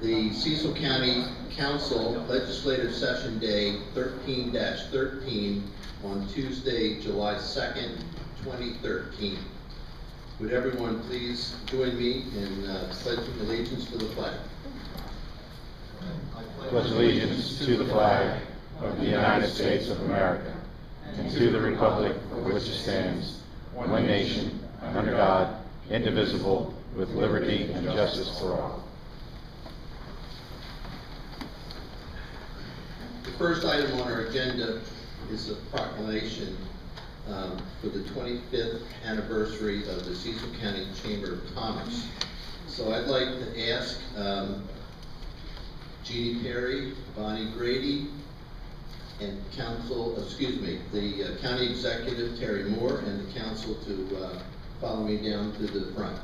the Cecil County Council Legislative Session Day 13-13 on Tuesday, July 2nd, 2013. Would everyone please join me in pledging allegiance to the flag? Pledge allegiance to the flag of the United States of America and to the republic for which it stands, one nation, under God, indivisible, with liberty and justice for all. The first item on our agenda is a proclamation for the 25th anniversary of the Cecil County Chamber of Commerce. So I'd like to ask Jeannie Perry, Bonnie Grady, and the County Executive Terry Moore and the Council to follow me down to the front.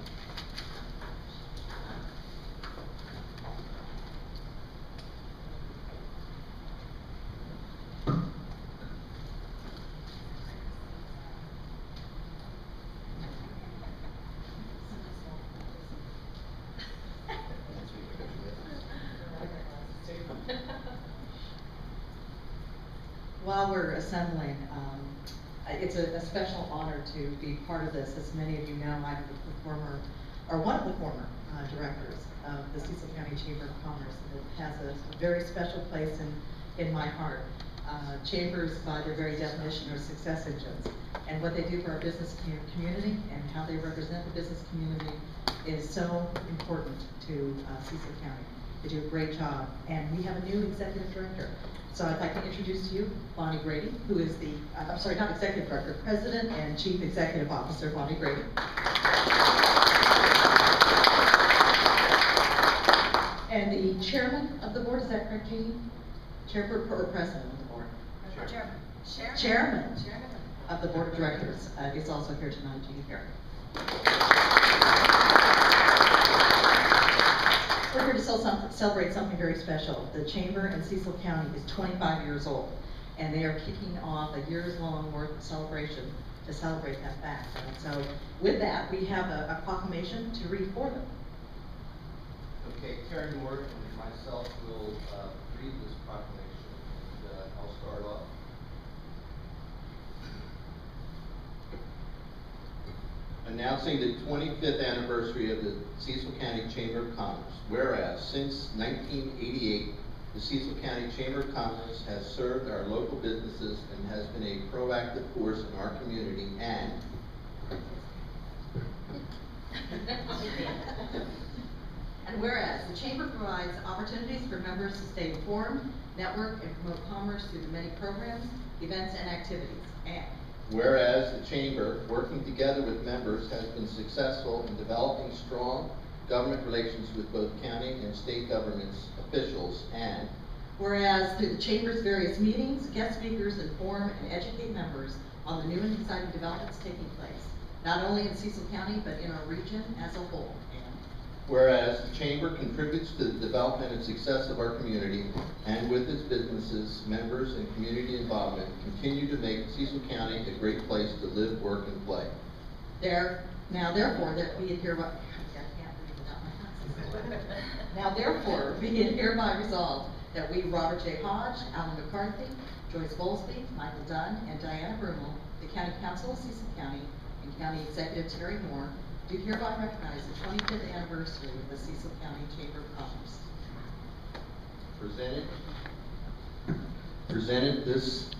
While we're assembling, it's a special honor to be part of this. As many of you know, I'm one of the former directors of the Cecil County Chamber of Commerce. It has a very special place in my heart. Chambers, by their very definition, are success engines. And what they do for our business community and how they represent the business community is so important to Cecil County. They do a great job. And we have a new executive director. So I'd like to introduce to you Bonnie Grady, who is the, I'm sorry, not executive director, President and Chief Executive Officer, Bonnie Grady. And the chairman of the board, is that correct, Jeannie? Chairman or president of the board? Chairman of the board of directors is also here tonight, Jeannie Perry. We're here to celebrate something very special. The Chamber in Cecil County is 25 years old, and they are kicking off a years-long worth of celebration to celebrate that fact. And so, with that, we have a proclamation to read for them. Okay, Terry Moore and myself will read this proclamation, and I'll start off. Announcing the 25th anniversary of the Cecil County Chamber of Commerce. Whereas, since 1988, the Cecil County Chamber of Commerce has served our local businesses and has been a proactive force in our community, and whereas the Chamber provides opportunities for members to stay informed, network, and promote commerce through the many programs, events, and activities. And whereas the Chamber, working together with members, has been successful in developing strong government relations with both county and state governments officials, and whereas through the Chamber's various meetings, guest speakers inform and educate members on the new and exciting developments taking place, not only in Cecil County, but in our region as a whole. And whereas the Chamber contributes to the development and success of our community, and with its businesses, members, and community involvement, continue to make Cecil County a great place to live, work, and play. Therefore, be it hereby resolved that we, Robert J. Hodge, Alan McCarthy, Joyce Bowlesby, Michael Dunn, and Diana Brummel, the County Council of Cecil County, and County Executive Terry Moore, do hereby recognize the 25th anniversary of the Cecil County Chamber of Commerce. Presented this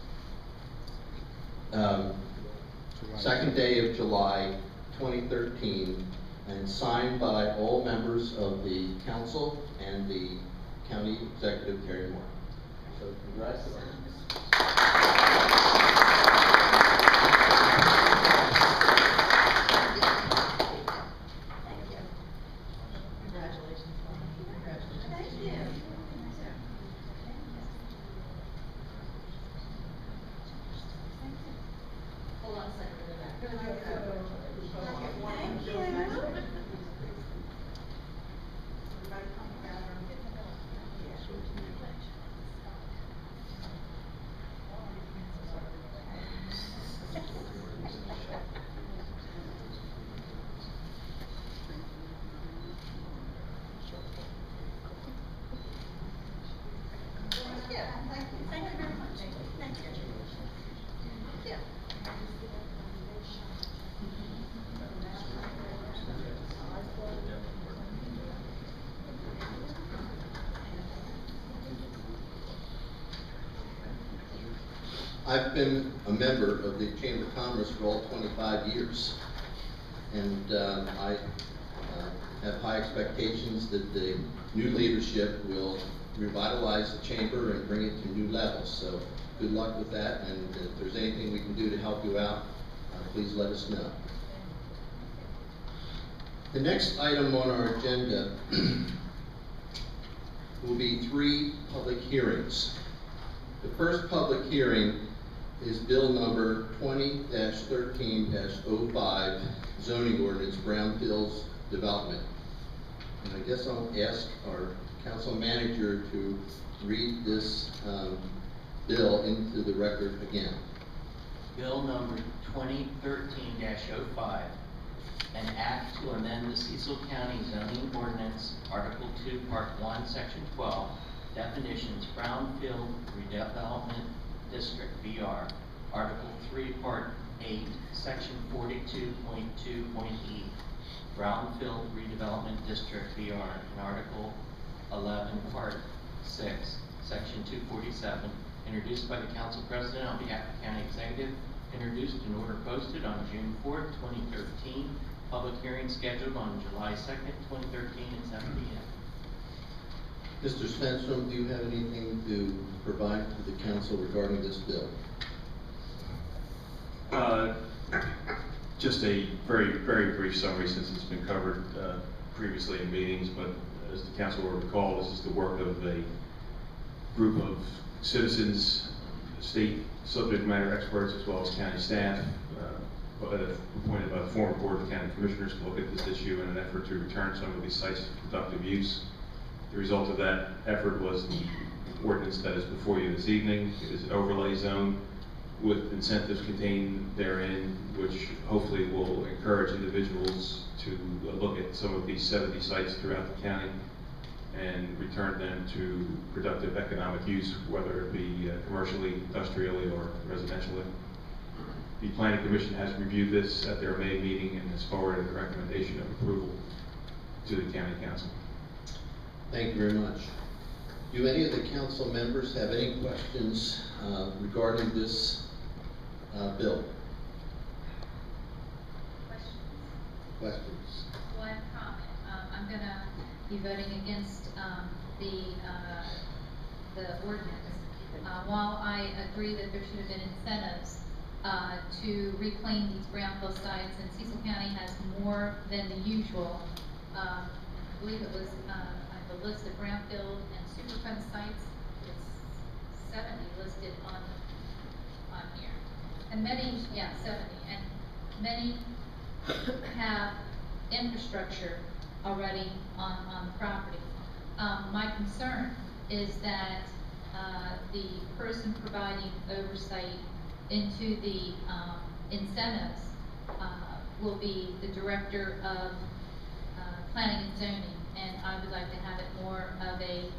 second day of July 2013, and signed by all members of the council and the county executive Terry Moore. So congratulations. I've been a member of the Chamber of Commerce for all 25 years. And I have high expectations that the new leadership will revitalize the chamber and bring it to new levels. So good luck with that, and if there's anything we can do to help you out, please let us know. The next item on our agenda will be 3 public hearings. The first public hearing is bill number 20-13-05, zoning ordinance brownfields development. And I guess I'll ask our council manager to read this bill into the record again. Bill number 2013-05, an act to amend the Cecil County zoning ordinance, Article 2, Part 1, Section 12, definitions, brownfield redevelopment district, VR, Article 3, Part 8, Section 42.2.e, brownfield redevelopment district, VR, and Article 11, Part 6, Section 247, introduced by the Council President on behalf of the County Executive, introduced in order posted on June 4th, 2013, public hearing scheduled on July 2nd, 2013 at 7 p.m. Mr. Svenstrom, do you have anything to provide to the council regarding this bill? Just a very, very brief summary, since it's been covered previously in meetings, but as the council will recall, this is the work of a group of citizens, state subject matter experts, as well as county staff, appointed by the former Board of County Commissioners to look at this issue in an effort to return some of these sites to productive use. The result of that effort was the ordinance that is before you this evening. It is an overlay zone with incentives contained therein, which hopefully will encourage individuals to look at some of these 70 sites throughout the county and return them to productive economic use, whether it be commercially, industrially, or residentially. The Planning Commission has reviewed this at their May meeting and has forwarded a recommendation of approval to the County Council. Thank you very much. Do any of the council members have any questions regarding this bill? Questions? One comment. I'm going to be voting against the ordinance. While I agree that there should have been incentives to reclaim these brownfield sites, and Cecil County has more than the usual, I believe it was I have a list of brownfield and Superfund sites. It's 70 listed on here, and many, 70, and many have infrastructure already on the property. My concern is that the person providing oversight into the incentives will be the Director of Planning and Zoning, and I would like to have it more of a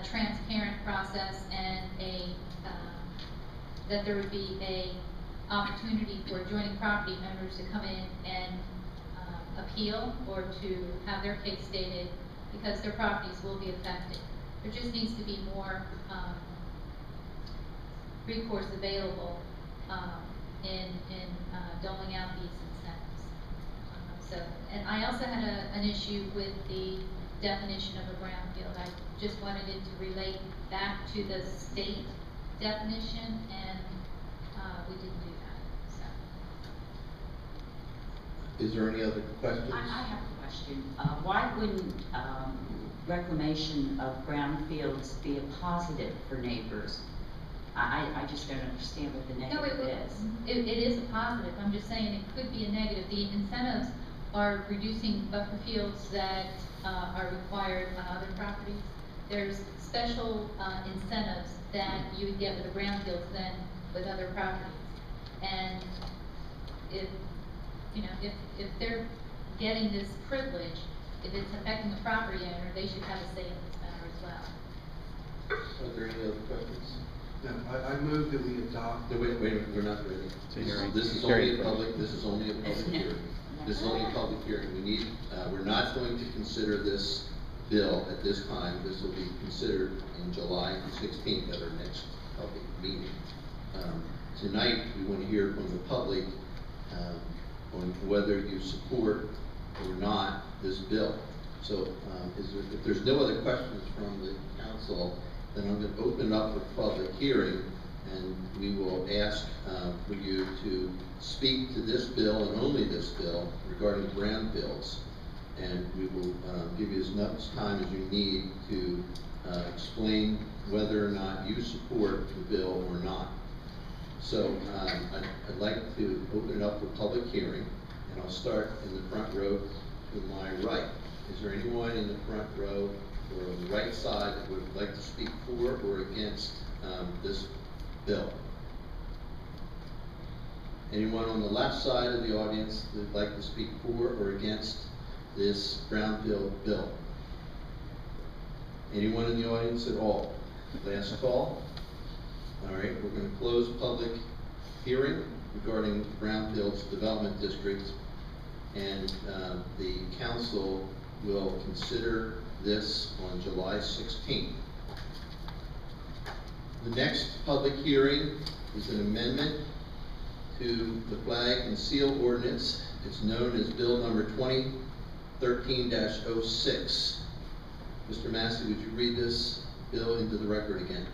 transparent process and that there would be a opportunity for adjoining property owners to come in and appeal or to have their case stated, because their properties will be affected. There just needs to be more recourse available in doling out these incentives. And I also had an issue with the definition of a brownfield. I just wanted it to relate back to the state definition, and we didn't do that. So. Is there any other questions? I have a question. Why wouldn't reclamation of brownfields be a positive for neighbors? I just don't understand what the negative is. It is a positive. I'm just saying it could be a negative. The incentives are reducing buffer fields that are required on other properties. There's special incentives that you would get with the brownfields than with other properties. And if they're getting this privilege, if it's affecting the property owner, they should have a say in this matter as well. Are there any other questions? No, I move that we adopt. No, wait, we're not ready. This is only a public hearing. This is only a public hearing. We're not going to consider this bill at this time. This will be considered in July 16th at our next public meeting. tonight, we want to hear from the public on whether you support or not this bill. So if there's no other questions from the council, then I'm going to open it up for public hearing, and we will ask for you to speak to this bill and only this bill regarding brownfields. And we will give you as much time as you need to explain whether or not you support the bill or not. So I'd like to open it up for public hearing, and I'll start in the front row to my right. Is there anyone in the front row or on the right side that would like to speak for or against this bill? Anyone on the left side of the audience that would like to speak for or against this brownfield bill? Anyone in the audience at all? Last call. All right, we're going to close public hearing regarding brownfields development districts, and the council will consider this on July 16th. The next public hearing is an amendment to the flag and seal ordinance. It's known as Bill number 2013-06. Mr. Massey, would you read this bill into the record again?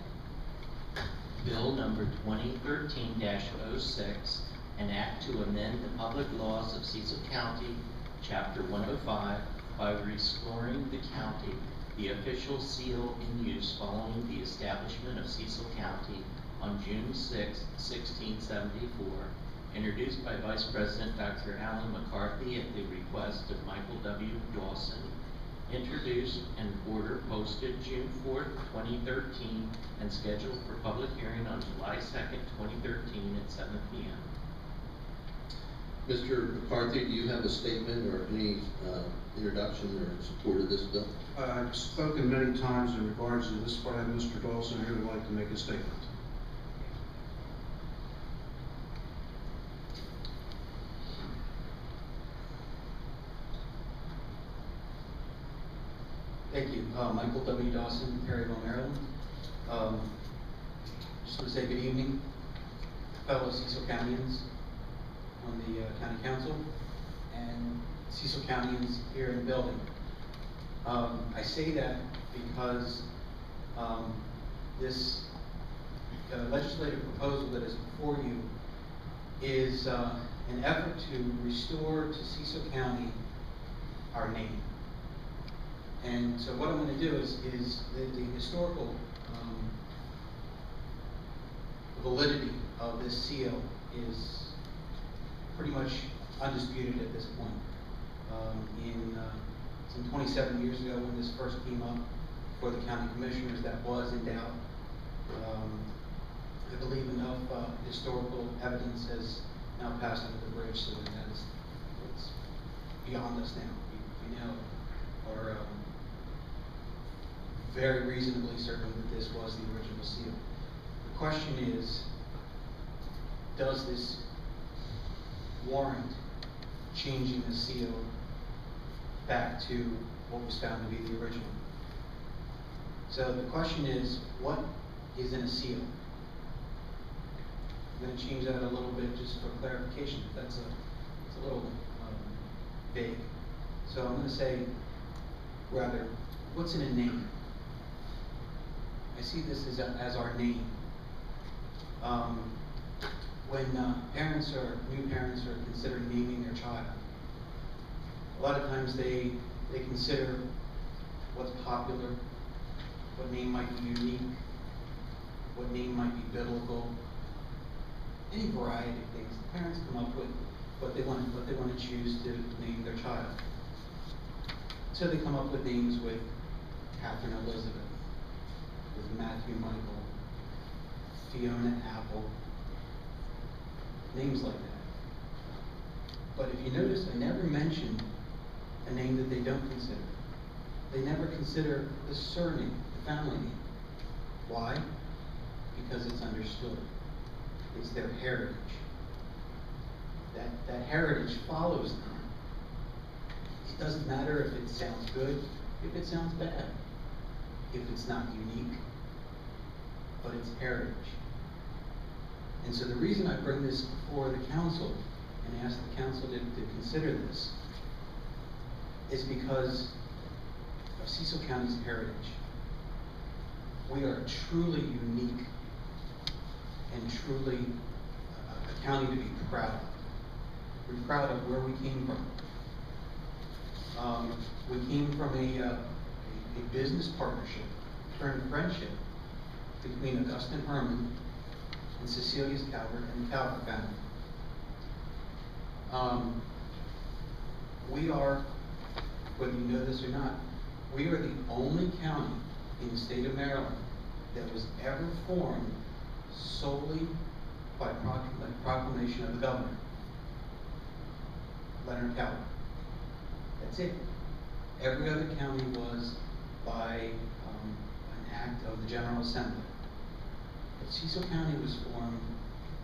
Bill number 2013-06, an act to amend the public laws of Cecil County, Chapter 105, by restoring the county the official seal in use following the establishment of Cecil County on June 6, 1674, introduced by Vice President Dr. Alan McCarthy at the request of Michael W. Dawson, introduced and order posted June 4, 2013, and scheduled for public hearing on July 2, 2013 at 7 p.m. Mr. McCarthy, do you have a statement or any introduction or support of this bill? I've spoken many times in regards to this, but I have Mr. Dawson here who would like to make a statement. Thank you. Michael W. Dawson, Perryville, Maryland. Just want to say good evening, fellow Cecil Countyans on the County Council and Cecil Countyans here in the building. I say that because this legislative proposal that is before you is an effort to restore to Cecil County our name. And so what I'm going to do is the historical validity of this seal is pretty much undisputed at this point. Some 27 years ago when this first came up for the county commissioners, that was in doubt. I believe enough historical evidence has now passed under the bridge so that it's beyond us now. We now are very reasonably certain that this was the original seal. The question is, does this warrant changing the seal back to what was found to be the original? So the question is, what is in a seal? I'm going to change that a little bit just for clarification. It's a little vague. So I'm going to say, rather, what's in a name? I see this as our name. When parents or new parents are considering naming their child, a lot of times they consider what's popular, what name might be unique, what name might be biblical, any variety of things. The parents come up with what they want to choose to name their child. So they come up with names with Catherine Elizabeth, with Matthew Michael, Fiona Apple, names like that. But if you notice, I never mention a name that they don't consider. They never consider the surname, the family name. Why? Because it's understood. It's their heritage. That heritage follows them. It doesn't matter if it sounds good, if it sounds bad, if it's not unique, but it's heritage. And so the reason I bring this before the council and ask the council to consider this is because of Cecil County's heritage. We are truly unique and truly a county to be proud of. We're proud of where we came from. We came from a business partnership turned friendship between Augustine Herman and Cecilia's Calvert and the Calvert family. We are, whether you know this or not, we are the only county in the state of Maryland that was ever formed solely by proclamation of the governor, Leonard Calvert. That's it. Every other county was by an act of the General Assembly. But Cecil County was formed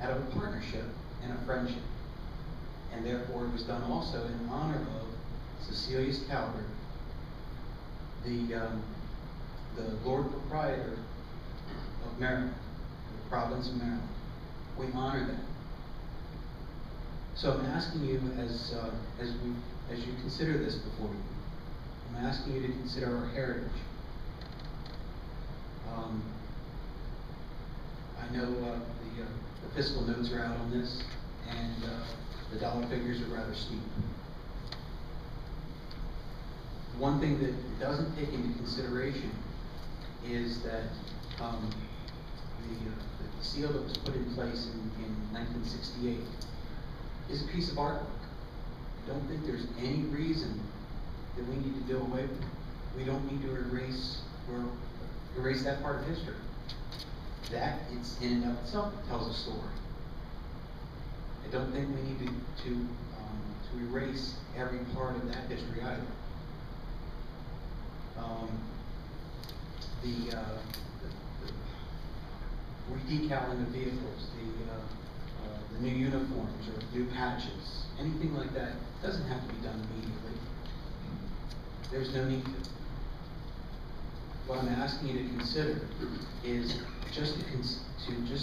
out of a partnership and a friendship. And therefore it was done also in honor of Cecilia's Calvert, the Lord Proprietor of Maryland, the province of Maryland. We honor that. So I'm asking you, as you consider this before you, I'm asking you to consider our heritage. I know the fiscal notes are out on this, and the dollar figures are rather steep. One thing that it doesn't take into consideration is that the seal that was put in place in 1968 is a piece of artwork. I don't think there's any reason that we need to do away with it. We don't need to erase that part of history. That, it's in and of itself, tells a story. I don't think we need to erase every part of that history either. The redecaling of vehicles, the new uniforms or new patches, anything like that doesn't have to be done immediately. There's no need to. What I'm asking you to consider is just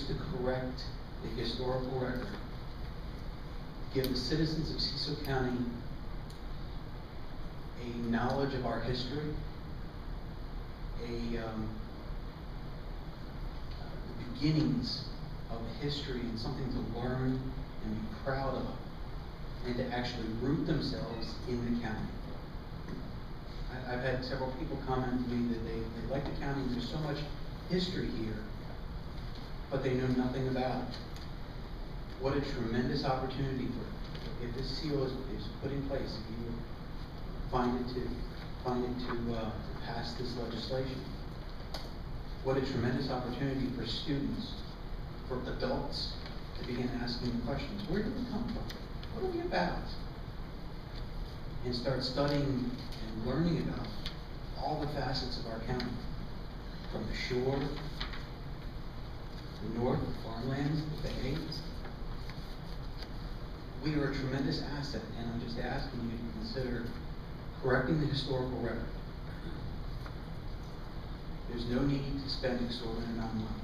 to correct the historical record, give the citizens of Cecil County a knowledge of our history, the beginnings of history and something to learn and be proud of, and to actually root themselves in the county. I've had several people comment to me that they like the county, there's so much history here, but they know nothing about it. What a tremendous opportunity for, if this seal is put in place, if you find it to pass this legislation. What a tremendous opportunity for students, for adults, to begin asking the questions. Where did we come from? What are we about? And start studying and learning about all the facets of our county. From the shore, the north, the farmlands, the bay. We are a tremendous asset, and I'm just asking you to consider correcting the historical record. There's no need to spend exorbitant amount of money.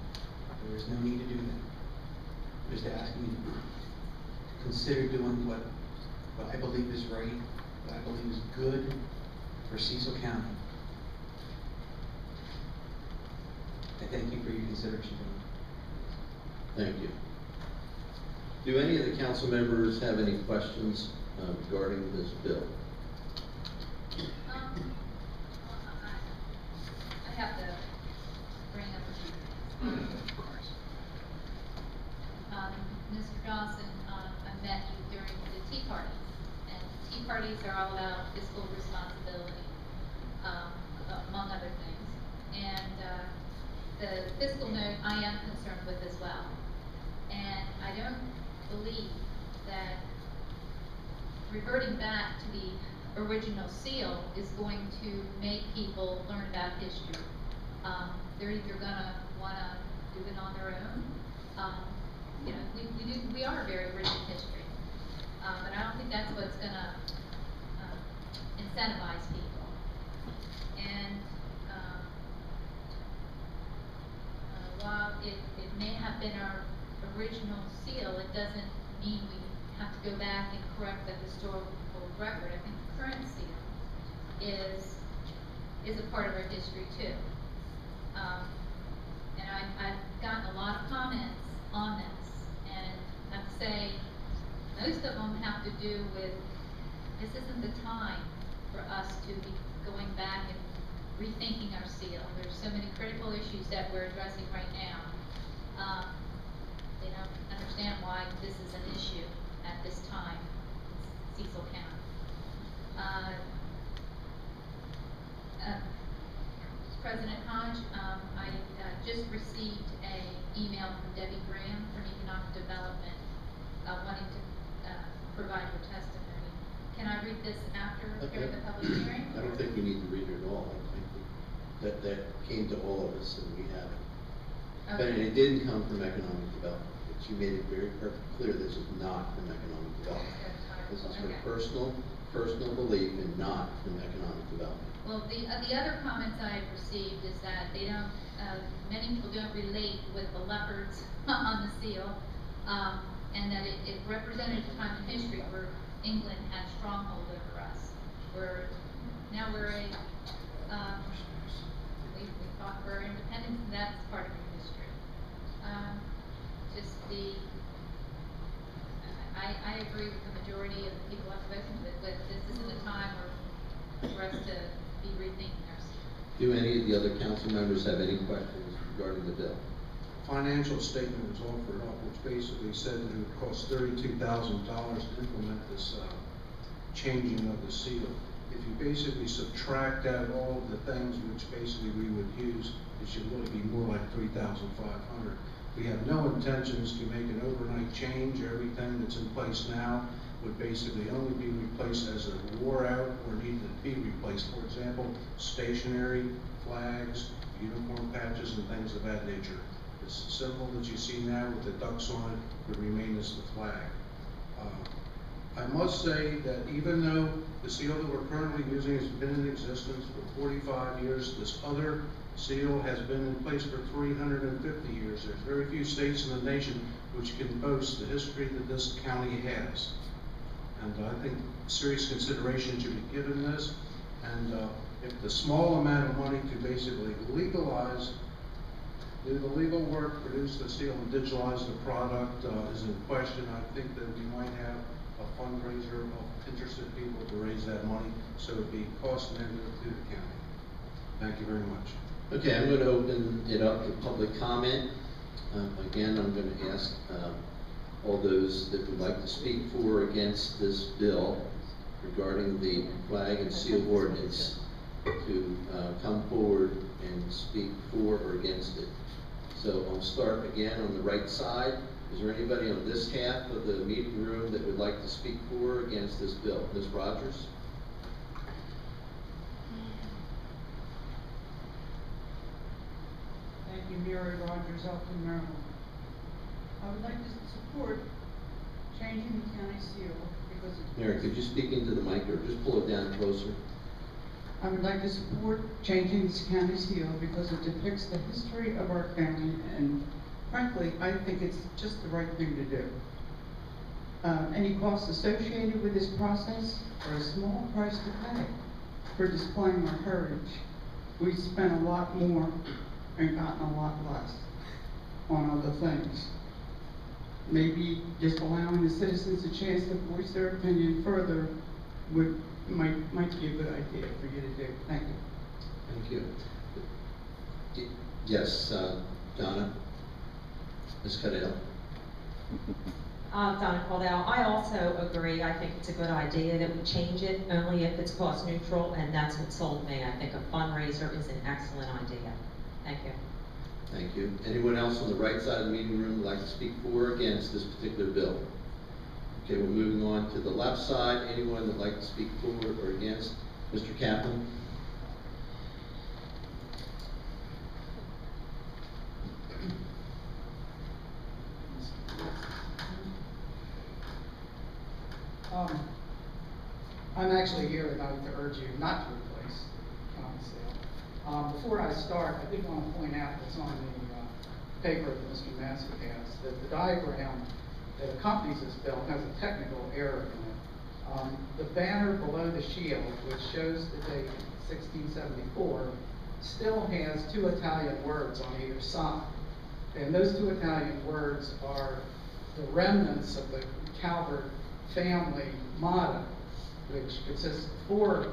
There is no need to do that. I'm just asking you to consider doing what I believe is right, what I believe is good for Cecil County. I thank you for your consideration. Thank you. Do any of the council members have any questions regarding this bill? I have to bring up a few things. Of course. Mr. Johnson, I met you during the tea parties, and tea parties are all about fiscal responsibility, among other things. And the fiscal note I am concerned with as well. And I don't believe that reverting back to the original seal is going to make people learn about history. They're either gonna wanna do it on their own. You know, we are very rich in history, but I don't think that's what's gonna incentivize people. And while it may have been our original seal, it doesn't mean we have to go back and correct the historical record. I think the current seal is a part of our history too. And I've gotten a lot of comments on this, and I have to say, most of them have to do with, this isn't the time for us to be going back and rethinking our seal. There's so many critical issues that we're addressing right now. They don't understand why this is an issue at this time in Cecil County. President Hodge, I just received an email from Debbie Graham from Economic Development wanting to provide her testimony. Can I read this after hearing the public hearing? I don't think we need to read it at all. I think that came to all of us and we have it. But Okay. it didn't come from economic development. But you made it very perfect clear this is not from economic development. This is her Okay. personal belief and not from economic development. Well, the other comments I received is that they don't, many people don't relate with the leopards on the seal, and that it represented a time in history where England had stronghold over us. Now we're we fought for our independence, and that's part of our history. I agree with the majority of the people I've spoken with, but this isn't a time for us to be rethinking our seal. Do any of the other council members have any questions regarding the bill? Financial statement was offered up, which basically said that it would cost $32,000 to implement this changing of the seal. If you basically subtract out all of the things which basically we would use, it should really be more like $3,500. We have no intentions to make an overnight change. Everything that's in place now would basically only be replaced as it wore out or needed to be replaced. For example, stationery, flags, uniform patches, and things of that nature. The symbol that you see now with the ducks on it would remain as the flag. I must say that even though the seal that we're currently using has been in existence for 45 years, this other seal has been in place for 350 years. There's very few states in the nation which can boast the history that this county has. And I think serious consideration should be given this. And if the small amount of money to basically legalize, do the legal work, produce the seal, and digitalize the product is in question, I think that we might have a fundraiser of interested people to raise that money, so it would be cost negative to the county. Thank you very much. Okay, I'm going to open it up to public comment. Again, I'm going to ask all those that would like to speak for or against this bill regarding the flag and seal ordinance to come forward and speak for or against it. So I'll start again on the right side. Is there anybody on this half of the meeting room that would like to speak for or against this bill? Ms. Rogers? Thank you, Mary Rogers, Elton, Maryland. I would like to support changing the county seal because it... Mary, could you speak into the mic or just pull it down closer? I would like to support changing this county seal because it depicts the history of our county, and frankly, I think it's just the right thing to do. Any costs associated with this process are a small price to pay for displaying our heritage. We've spent a lot more and gotten a lot less on other things. Maybe just allowing the citizens a chance to voice their opinion further might be a good idea for you to do. Thank you. Thank you. Yes, Donna? Ms. Cadell? Donna Caldell, I also agree. I think it's a good idea that we change it only if it's cost neutral, and that's what sold me. I think a fundraiser is an excellent idea. Thank you. Thank you. Anyone else on the right side of the meeting room would like to speak for or against this particular bill? Okay, we're moving on to the left side. Anyone that would like to speak for or against? Mr. Kaplan? I'm actually here tonight to urge you not to replace the county seal. Before I start, I did want to point out what's on the paper that Mr. Massey has, that the diagram that accompanies this bill has a technical error in it. The banner below the shield, which shows the date 1674, still has two Italian words on either side. And those two Italian words are the remnants of the Calvert family motto, which consists of 4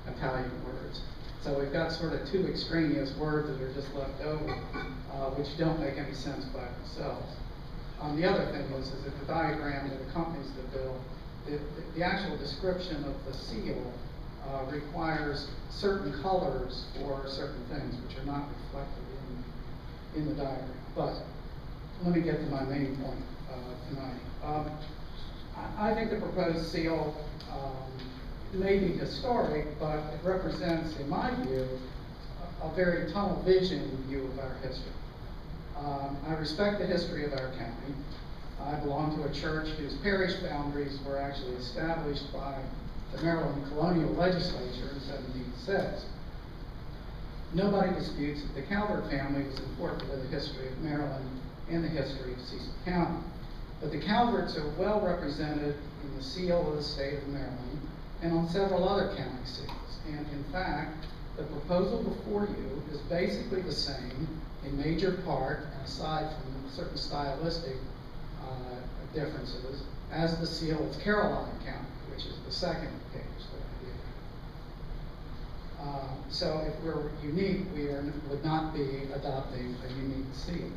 Italian words. So we've got sort of 2 extraneous words that are just left over, which don't make any sense by themselves. The other thing is that the diagram that accompanies the bill, the actual description of the seal requires certain colors for certain things, which are not reflected in the diagram. But let me get to my main point tonight. I think the proposed seal may be historic, but it represents, in my view, a very tunnel vision view of our history. I respect the history of our county. I belong to a church whose parish boundaries were actually established by the Maryland Colonial Legislature in 1706. Nobody disputes that the Calvert family was important to the history of Maryland and the history of Cecil County. But the Calverts are well represented in the seal of the state of Maryland and on several other county seals. And in fact, the proposal before you is basically the same in major part, and aside from certain stylistic differences, as the seal of Caroline County, which is the second page that I gave. So if we're unique, we would not be adopting a unique seal.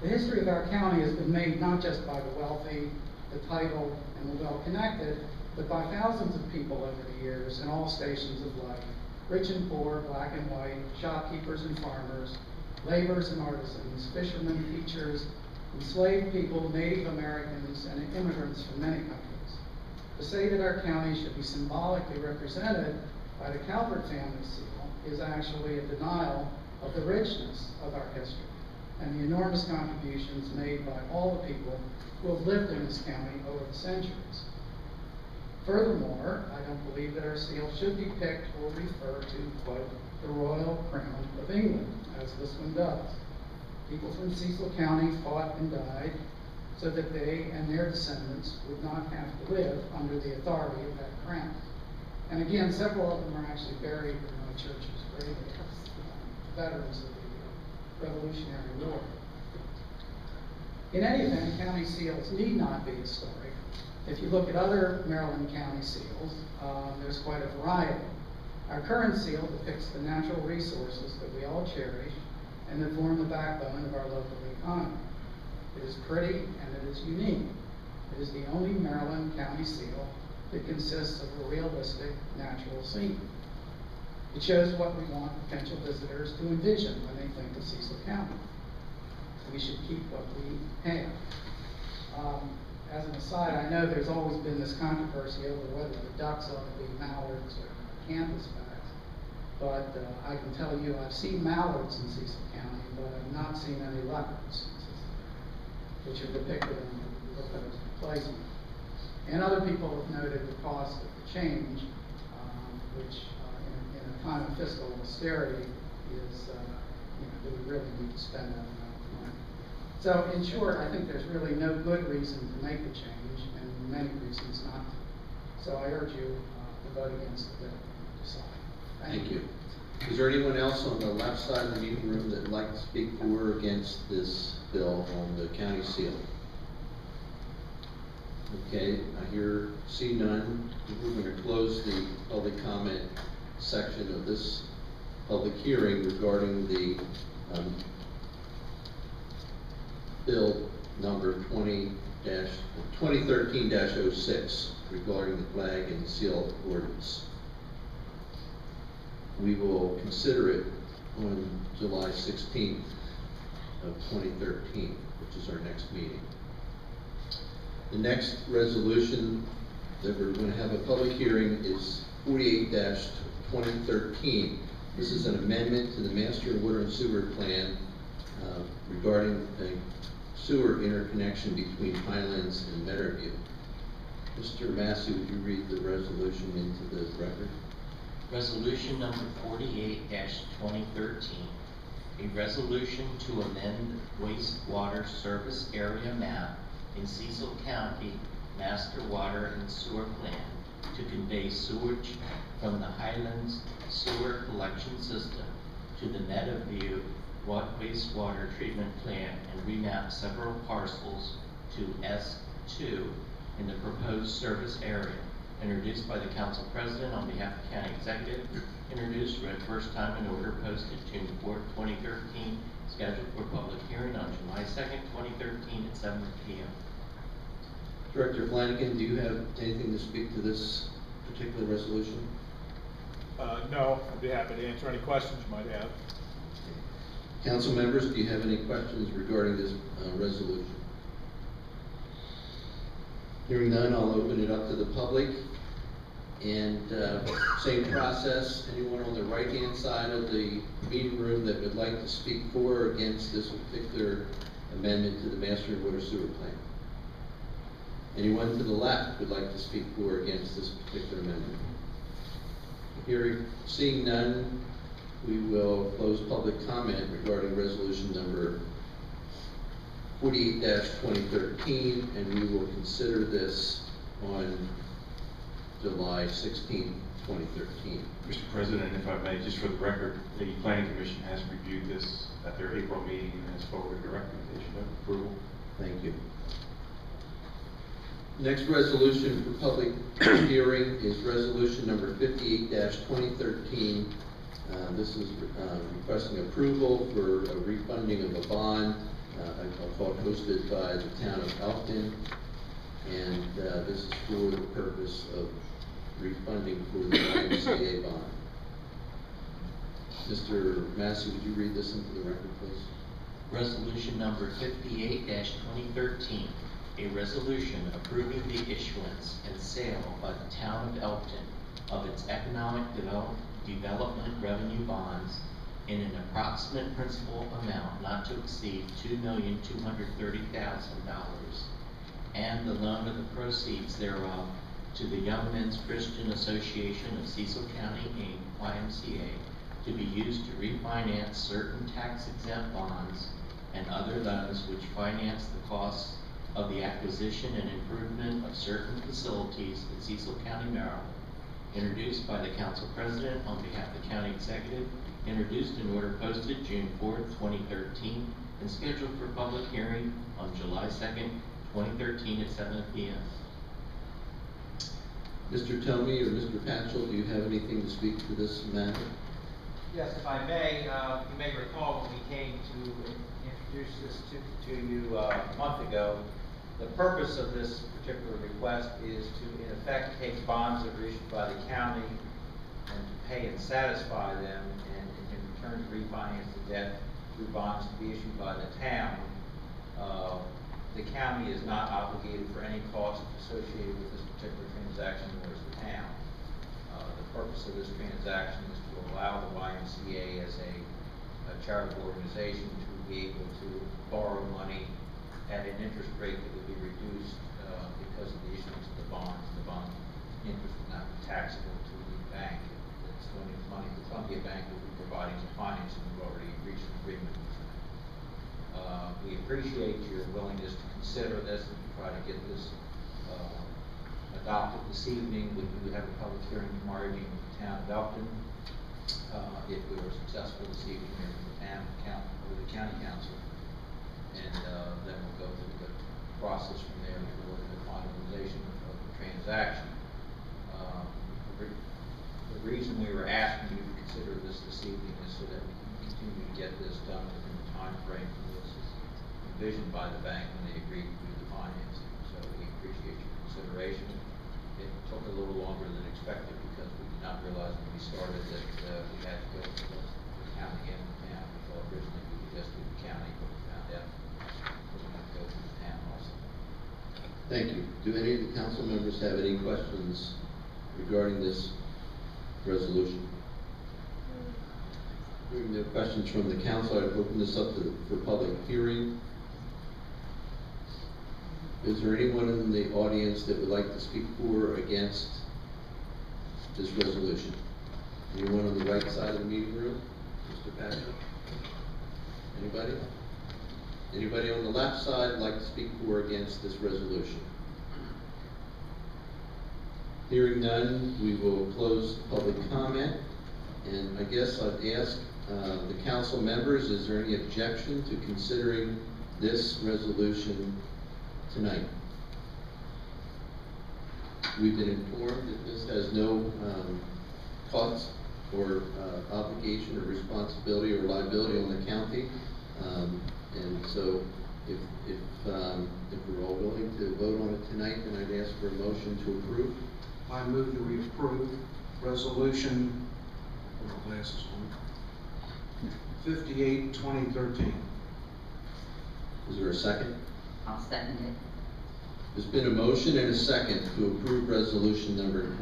The history of our county has been made not just by the wealthy, the titled, and the well-connected, but by thousands of people over the years in all stations of life, rich and poor, black and white, shopkeepers and farmers, laborers and artisans, fishermen, teachers, enslaved people, Native Americans, and immigrants from many countries. To say that our county should be symbolically represented by the Calvert family seal is actually a denial of the richness of our history and the enormous contributions made by all the people who have lived in this county over the centuries. Furthermore, I don't believe that our seal should depict or refer to, quote, the royal crown of England, as this one does. People from Cecil County fought and died so that they and their descendants would not have to live under the authority of that crown. And again, several of them are actually buried in my church's grave, veterans of the Revolutionary War. In any event, county seals need not be historic. If you look at other Maryland county seals, there's quite a variety. Our current seal depicts the natural resources that we all cherish and that form the backbone of our local economy. It is pretty and it is unique. It is the only Maryland county seal that consists of a realistic natural scene. It shows what we want potential visitors to envision when they think of Cecil County. We should keep what we have. As an aside, I know there's always been this controversy over whether the ducks ought to be mallards or canvasbacks, but I can tell you I've seen mallards in Cecil County, but I've not seen any leopards, which are depicted in the proposed replacement. And other people have noted the cost of the change, which in a time of fiscal austerity is, do we really need to spend that amount of money? So in short, I think there's really no good reason to make the change and many reasons not to. So I urge you to vote against the bill and decide. Thank you. Is there anyone else on the left side of the meeting room that would like to speak for or against this bill on the county seal? Okay, see none. We're going to close the public comment section of this public hearing regarding the bill number 2013-06 regarding the flag and seal ordinance. We will consider it on July 16th of 2013, which is our next meeting. The next resolution that we're going to have a public hearing is 48-2013. This is an amendment to the Master Water and Sewer Plan regarding a sewer interconnection between Highlands and Meadowview. Mr. Massey, would you read the resolution into the record? Resolution number 48-2013, A resolution to amend wastewater service area map in Cecil County Master Water and Sewer Plan to convey sewage from the Highlands Sewer Collection System to the Meadowview wastewater treatment plant and remap several parcels to S2 in the proposed service area. Introduced by the Council President on behalf of the County Executive. Introduced, read first time in order, posted June 4th, 2013. Scheduled for public hearing on July 2nd, 2013 at 7 p.m. Director Flanagan, do you have anything to speak to this particular resolution? No, I'd be happy to answer any questions you might have. Council members, do you have any questions regarding this resolution? Hearing none, I'll open it up to the public. And same process, anyone on the right-hand side of the meeting room that would like to speak for or against this particular amendment to the Master Water Sewer Plan? Anyone to the left would like to speak for or against this particular amendment? Seeing none, we will close public comment regarding resolution number 48-2013, and we will consider this on July 16, 2013. Mr. President, if I may, just for the record, the Planning Commission has reviewed this at their April meeting and has forwarded a recommendation of approval. Thank you. Next resolution for public hearing is resolution number 58-2013. This is requesting approval for a refunding of a bond, I'll call it hosted by the town of Elkton. And this is for the purpose of refunding for the YMCA bond. Mr. Massey, would you read this into the record, please? Resolution number 58-2013, a resolution approving the issuance and sale by the town of Elkton of its economic development revenue bonds in an approximate principal amount not to exceed $2,230,000, and the loan of the proceeds thereof to the Young Men's Christian Association of Cecil County, Inc., YMCA, to be used to refinance certain tax-exempt bonds and other loans which finance the costs of the acquisition and improvement of certain facilities in Cecil County, Maryland. Introduced by the Council President on behalf of the County Executive. Introduced in order posted June 4th, 2013, and scheduled for public hearing on July 2nd, 2013 at 7 p.m. Mr. Tomey or Mr. Patchell, do you have anything to speak to this matter? Yes, if I may, you may recall when we came to introduce this to you a month ago, the purpose of this particular request is to, in effect, take bonds that were issued by the county and to pay and satisfy them, and in return to refinance the debt through bonds to be issued by the town. The county is not obligated for any cost associated with this particular transaction, nor is the town. The purpose of this transaction is to allow the YMCA as a charitable organization to be able to borrow money at an interest rate that would be reduced because of the issuance of the bonds. The bond interest would not be taxable to the bank. It's donating money. The Columbia Bank will be providing the financing. We've already reached an agreement with them. We appreciate your willingness to consider this and to try to get this adopted this evening. We do have a public hearing tomorrow evening with the town of Elkton. If we were successful this evening, we have the county council, and then we'll go through the process from there toward the finalization of the transaction. The reason we were asking you to consider this evening is so that we can continue to get this done within the time frame that was envisioned by the bank when they agreed to do the financing. So we appreciate your consideration. It took a little longer than expected because we did not realize when we started that we had to go to the county and the town. We thought originally we could just do the county, but we found out we were going to go through the town also. Thank you. Do any of the council members have any questions regarding this resolution? Hearing no questions from the council, I'd open this up for public hearing. Is there anyone in the audience that would like to speak for or against this resolution? Anyone on the right side of the meeting room? Mr. Patrick? Anybody? Anybody on the left side like to speak for or against this resolution? Hearing none, we will close public comment. And I guess I'd ask the council members, is there any objection to considering this resolution tonight? We've been informed that this has no cost or obligation or responsibility or liability on the county. And so if we're all willing to vote on it tonight, then I'd ask for a motion to approve. I move that we approve resolution, put my glasses on, 58, 2013. Is there a second? I'll second it. There's been a motion and a second to approve resolution number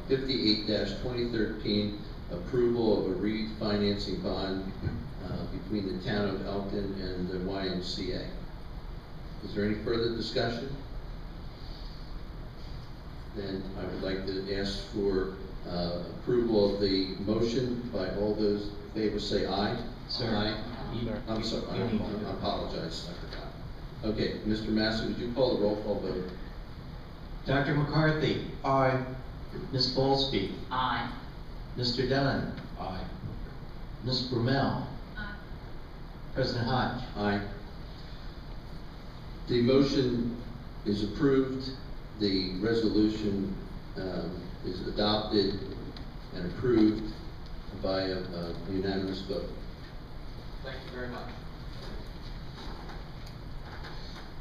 58-2013, approval of a refinancing bond between the town of Elkton and the YMCA. Is there any further discussion? Then I would like to ask for approval of the motion by all those in favor say aye. Sir. Aye. I'm sorry, I apologize, I forgot. Okay, Mr. Massey, would you call the roll call vote? Dr. McCarthy, Aye. Ms. Bowlesby, Aye. Mr. Dunn, Aye. Ms. Brumell, Aye. President Hodge. Aye. The motion is approved. The resolution is adopted and approved by a unanimous vote. Thank you very much.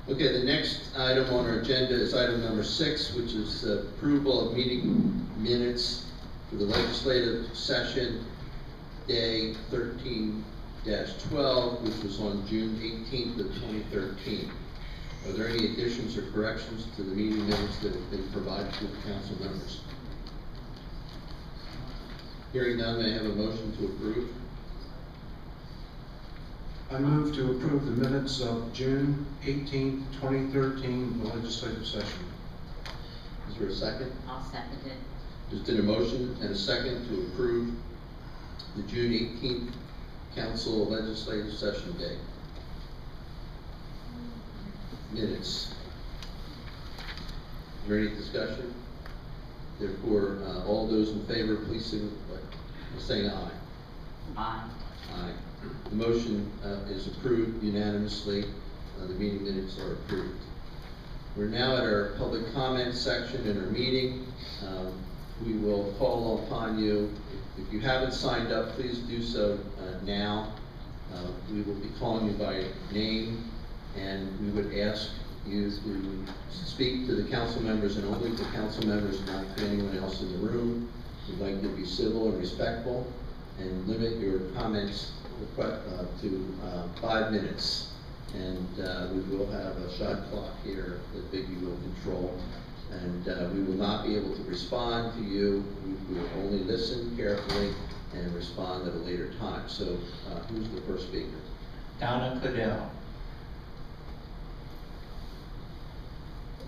Okay, the next item on our agenda is item number 6, which is approval of meeting minutes for the legislative session day 13-12, which was on June 18th of 2013. Are there any additions or corrections to the meeting minutes that have been provided to the council members? Hearing none, may I have a motion to approve? I move to approve the minutes of June 18th, 2013, the legislative session. Is there a second? I'll second it. There's been a motion and a second to approve the June 18th council legislative session day minutes. Is there any discussion? Therefore, all those in favor, please signify by saying aye. Aye. Aye. The motion is approved unanimously. The meeting minutes are approved. We're now at our public comment section in our meeting. We will call upon you. If you haven't signed up, please do so now. We will be calling you by name, and we would ask you to speak to the council members and only to council members, not to anyone else in the room. We'd like you to be civil and respectful and limit your comments to 5 minutes. And we will have a shot clock here that Vicki will control. And we will not be able to respond to you. We will only listen carefully and respond at a later time. So who's the first speaker? Donna Cadell.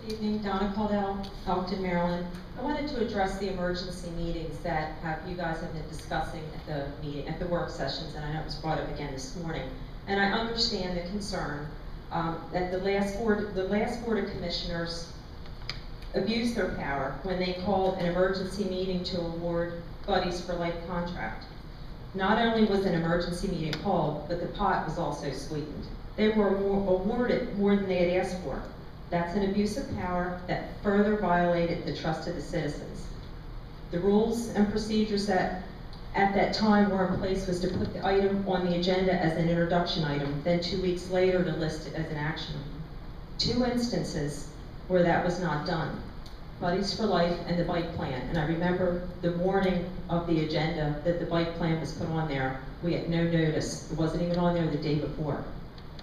Good evening, Donna Caldwell, Elkton, Maryland. I wanted to address the emergency meetings that you guys have been discussing at the work sessions, and I know it was brought up again this morning. And I understand the concern that the last Board of Commissioners abused their power when they called an emergency meeting to award Buddies for Life contract. Not only was an emergency meeting called, but the pot was also sweetened. They were awarded more than they had asked for. That's an abuse of power that further violated the trust of the citizens. The rules and procedures that at that time were in place was to put the item on the agenda as an introduction item, then 2 weeks later to list it as an action item. 2 instances where that was not done. Buddies for Life and the bike plan. And I remember the morning of the agenda that the bike plan was put on there, we had no notice. It wasn't even on there the day before.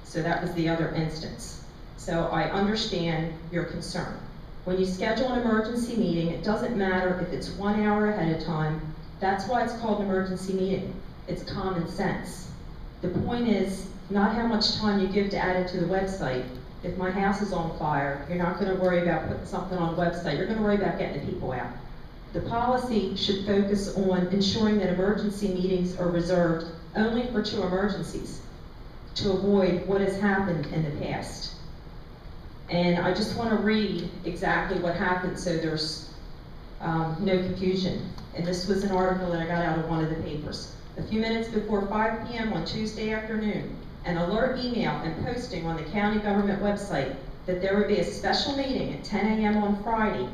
So that was the other instance. So I understand your concern. When you schedule an emergency meeting, it doesn't matter if it's 1 hour ahead of time. That's why it's called an emergency meeting. It's common sense. The point is not how much time you give to add it to the website. If my house is on fire, you're not going to worry about putting something on the website. You're going to worry about getting the people out. The policy should focus on ensuring that emergency meetings are reserved only for 2 emergencies. to avoid what has happened in the past. And I just want to read exactly what happened so there's no confusion. And this was an article that I got out of one of the papers. A few minutes before 5 p.m. on Tuesday afternoon, an alert email and posting on the county government website that there would be a special meeting at 10 a.m. on Friday,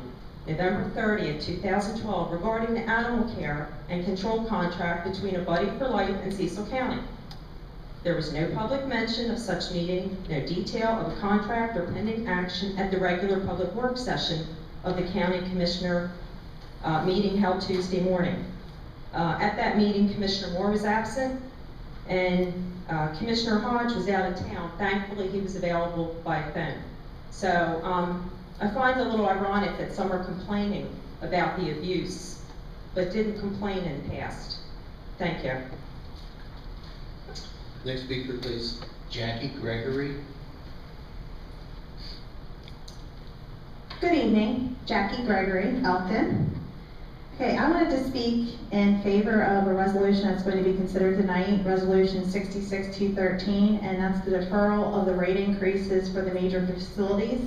November 30th, 2012, regarding the animal care and control contract between A Buddy for Life and Cecil County. There was no public mention of such meeting, no detail of a contract or pending action at the regular public works session of the county commissioner meeting held Tuesday morning. At that meeting, Commissioner Moore was absent, and Commissioner Hodge was out of town. Thankfully, he was available by phone. So I find it a little ironic that some are complaining about the abuse, but didn't complain in the past. Thank you. Next speaker, please. Jackie Gregory. Good evening, Jackie Gregory, Elkton. Okay, I wanted to speak in favor of a resolution that's going to be considered tonight, Resolution 66-213, and that's the deferral of the rate increases for the major facilities.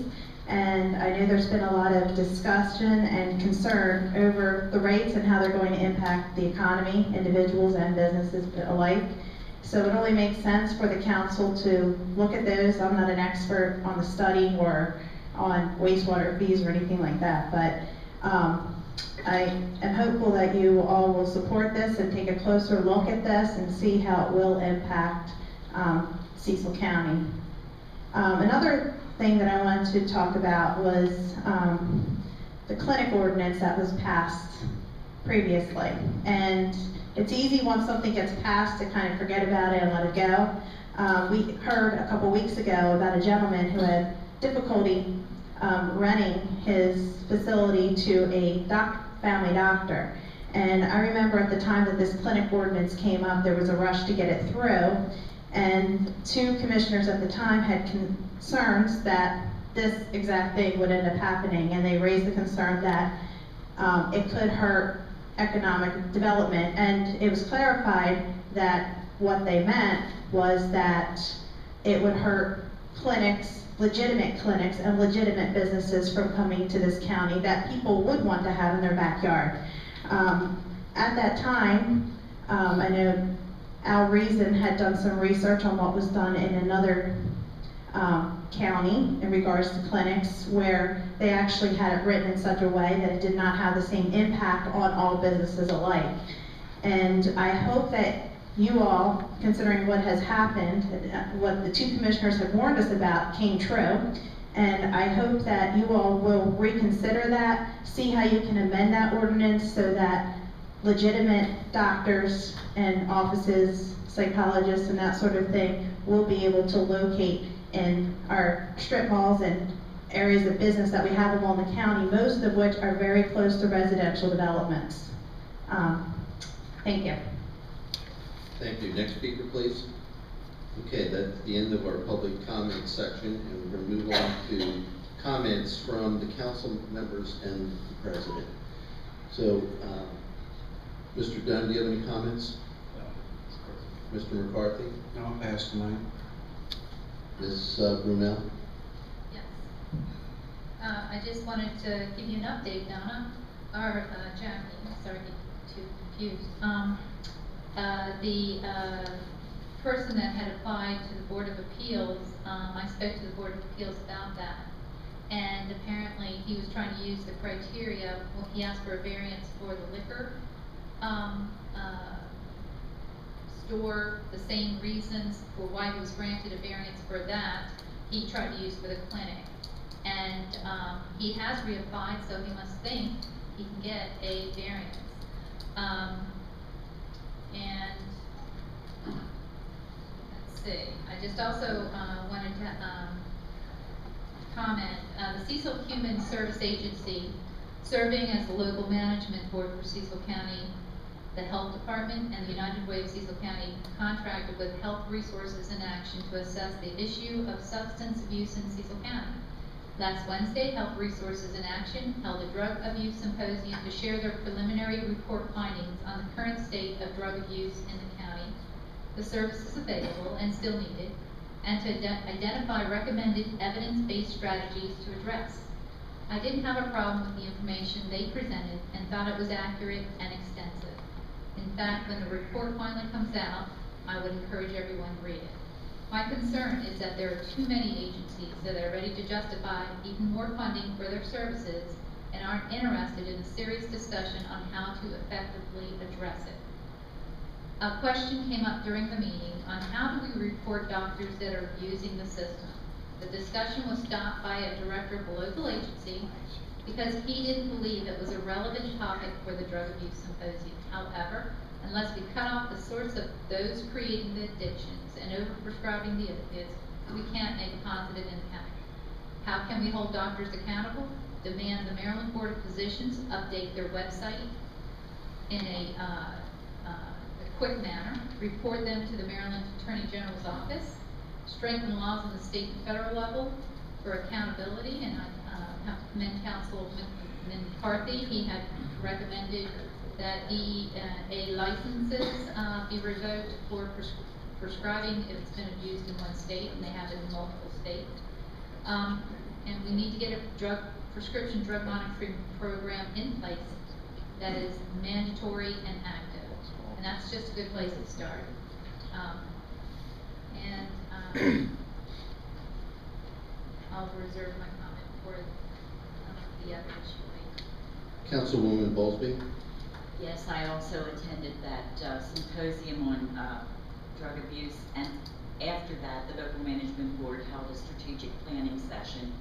And I know there's been a lot of discussion and concern over the rates and how they're going to impact the economy, individuals and businesses alike. So it only makes sense for the council to look at those. I'm not an expert on the study or on wastewater fees or anything like that, but I am hopeful that you all will support this and take a closer look at this and see how it will impact Cecil County. Another thing that I wanted to talk about was the clinic ordinance that was passed previously. And it's easy once something gets passed to kind of forget about it and let it go. We heard a couple weeks ago about a gentleman who had difficulty renting his facility to a family doctor. And I remember at the time that this clinic ordinance came up, there was a rush to get it through. And two commissioners at the time had concerns that this exact thing would end up happening. And they raised the concern that it could hurt economic development. And it was clarified that what they meant was that it would hurt clinics, legitimate clinics and legitimate businesses from coming to this county that people would want to have in their backyard. At that time, I know Alreasin had done some research on what was done in another county in regards to clinics where they actually had it written in such a way that it did not have the same impact on all businesses alike. And I hope that you all, considering what has happened, what the two commissioners have warned us about came true. And I hope that you all will reconsider that, see how you can amend that ordinance so that legitimate doctors and offices, psychologists and that sort of thing will be able to locate in our strip malls and areas of business that we have along the county, most of which are very close to residential developments. Thank you. Thank you. Next speaker, please. Okay, that's the end of our public comment section, and we're going to move on to comments from the council members and the president. So, Mr. Dunn, do you have any comments? No. Mr. McCarthy? No, I'll pass tonight. Ms. Brunel? Yes. I just wanted to give you an update, Donna, or Jackie, sorry to get too confused. The person that had applied to the Board of Appeals, I spoke to the Board of Appeals about that. And apparently he was trying to use the criteria, well, he asked for a variance for the liquor store, the same reasons for why he was granted a variance for that, he tried to use for the clinic. And he has reapplied, so he must think he can get a variance. And let's see, I just also wanted to comment, the Cecil Human Service Agency, serving as the local management board for Cecil County, the Health Department and the United Way of Cecil County contracted with Health Resources in Action to assess the issue of substance abuse in Cecil County. Last Wednesday, Health Resources in Action held a drug abuse symposium to share their preliminary report findings on the current state of drug abuse in the county. the services available and still needed, and to identify recommended evidence-based strategies to address. I didn't have a problem with the information they presented and thought it was accurate and extensive. In fact, when the report finally comes out, I would encourage everyone to read it. My concern is that there are too many agencies that are ready to justify even more funding for their services and aren't interested in a serious discussion on how to effectively address it. A question came up during the meeting on how do we report doctors that are abusing the system. The discussion was stopped by a director of a local agency because he didn't believe it was a relevant topic for the drug abuse symposium. However, unless we cut off the source of those creating the addictions and overprescribing the opiates, we can't make a positive impact. How can we hold doctors accountable? Demand the Maryland Board of Physicians update their website in a quick manner, report them to the Maryland Attorney General's office, strengthen laws on the state and federal level for accountability, and I have to commend Councilman McCarthy. He had recommended that DEA licenses be revoked for prescribing if it's been abused in one state, and they have it in multiple states. And we need to get a prescription drug monitoring program in place that is mandatory and active. And that's just a good place to start. I'll reserve my comment for the other issue. Councilwoman Bowlesby. Yes, I also attended that symposium on drug abuse, and after that, the local management board held a strategic planning session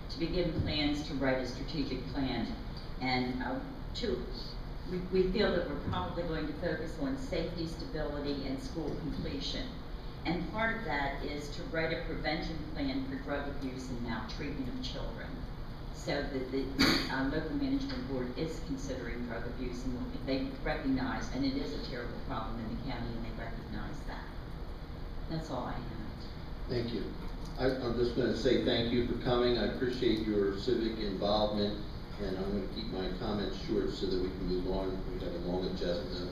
to be given plans to write a strategic plan. And we feel that we're probably going to focus on safety, stability, and school completion. And part of that is to write a prevention plan for drug abuse and maltreatment of children. So the local management board is considering drug abuse, and they recognize, and it is a terrible problem in the county, and they recognize that. That's all I have. Thank you. I'm just going to say thank you for coming. I appreciate your civic involvement, and I'm going to keep my comments short so that we can move on. We have a long agenda,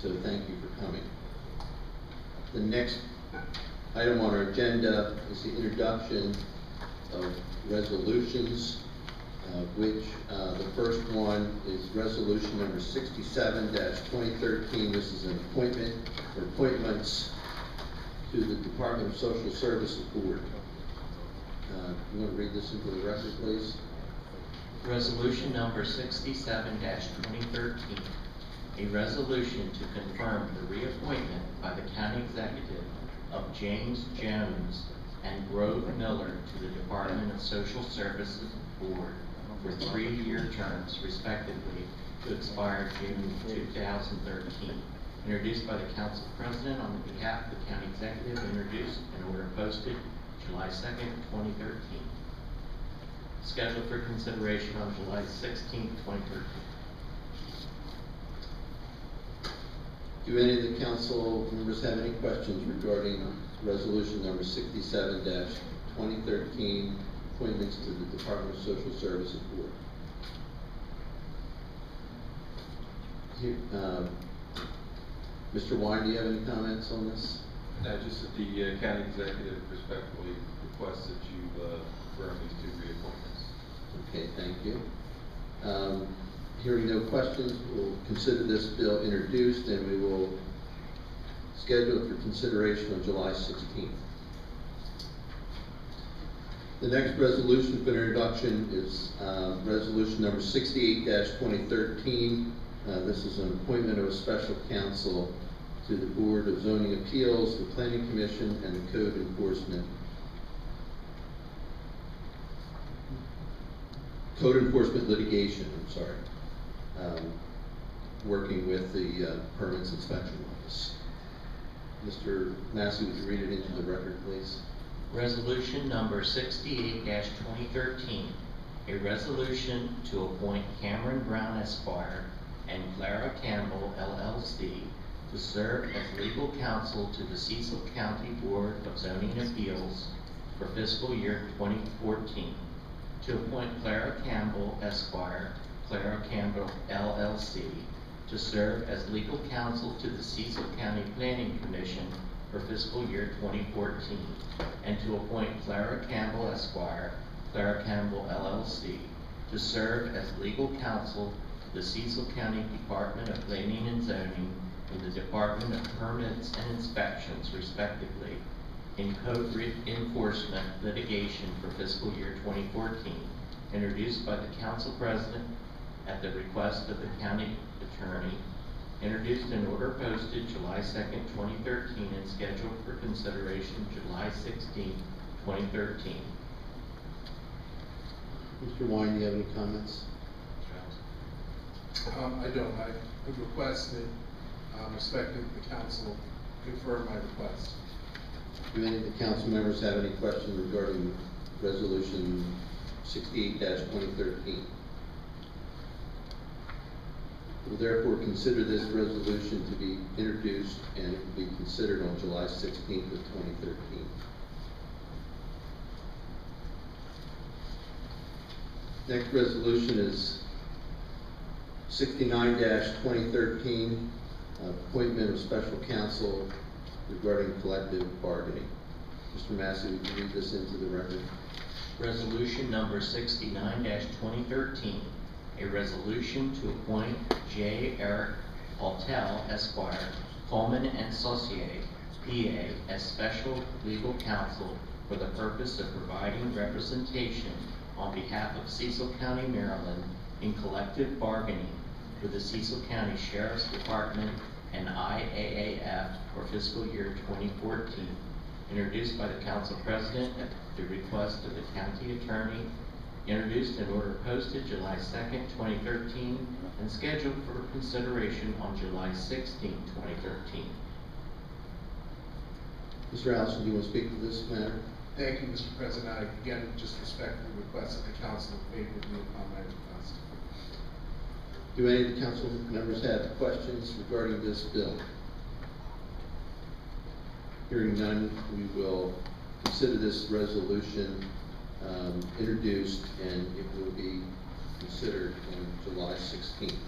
so thank you for coming. The next item on our agenda is the introduction of resolutions, which the first one is resolution number 67-2013. This is an appointment or appointments to the Department of Social Services Board. You want to read this into the record, please? Resolution number 67-2013. A resolution to confirm the reappointment by the County Executive of James Jones and Grove Miller to the Department of Social Services Board for 3-year terms, respectively, to expire June 2013. Introduced by the Council President on behalf of the County Executive, introduced and order posted July 2nd, 2013. Scheduled for consideration on July 16th, 2013. Do any of the council members have any questions regarding resolution number 67-2013, appointments to the Department of Social Services Board? Here, Mr. Wine, do you have any comments on this? No, just that the county executive respectfully requests that you confirm these 2 reappointments. Okay, thank you. Hearing no questions, we'll consider this bill introduced, and we will schedule it for consideration on July 16th. The next resolution for introduction is resolution number 68-2013. This is an appointment of a special counsel to the Board of Zoning Appeals, the Planning Commission, and the Code Enforcement Litigation, I'm sorry. Working with the Permits Inspection Office. Mr. Massey, would you read it into the record, please? Resolution number 68-2013. A resolution to appoint Cameron Brown Esquire and Clara Campbell LLC to serve as legal counsel to the Cecil County Board of Zoning Appeals for fiscal year 2014. To appoint Clara Campbell Esquire, Clara Campbell LLC, to serve as legal counsel to the Cecil County Planning Commission for fiscal year 2014, and to appoint Clara Campbell Esquire, Clara Campbell LLC, to serve as legal counsel to the Cecil County Department of Planning and Zoning and the Department of Permits and Inspections, respectively, in code enforcement litigation for fiscal year 2014, introduced by the council president at the request of the county attorney, introduced in order posted July 2nd, 2013, and scheduled for consideration July 16th, 2013. Mr. Wine, do you have any comments? I don't. I would request that, respecting the council, confirm my request. Do any of the council members have any questions regarding resolution 68-2013? Will therefore consider this resolution to be introduced and it will be considered on July 16th of 2013. Next resolution is 69-2013, appointment of special counsel regarding collective bargaining. Mr. Massey, would you read this into the record? Resolution number 69-2013, a resolution to appoint J. Eric Altel, Esquire, Coleman and Associates, PA, as special legal counsel for the purpose of providing representation on behalf of Cecil County, Maryland, in collective bargaining for the Cecil County Sheriff's Department and IAAF for fiscal year 2014, introduced by the council president at the request of the county attorney, introduced in order posted July 2nd, 2013, and scheduled for consideration on July 16th, 2013. Mr. Allison, do you want to speak to this matter? Thank you, Mr. President. I again just respectfully request that the council favorably upon my request. Do any of the council members have questions regarding this bill? Hearing none, we will consider this resolution introduced and it will be considered on July 16th.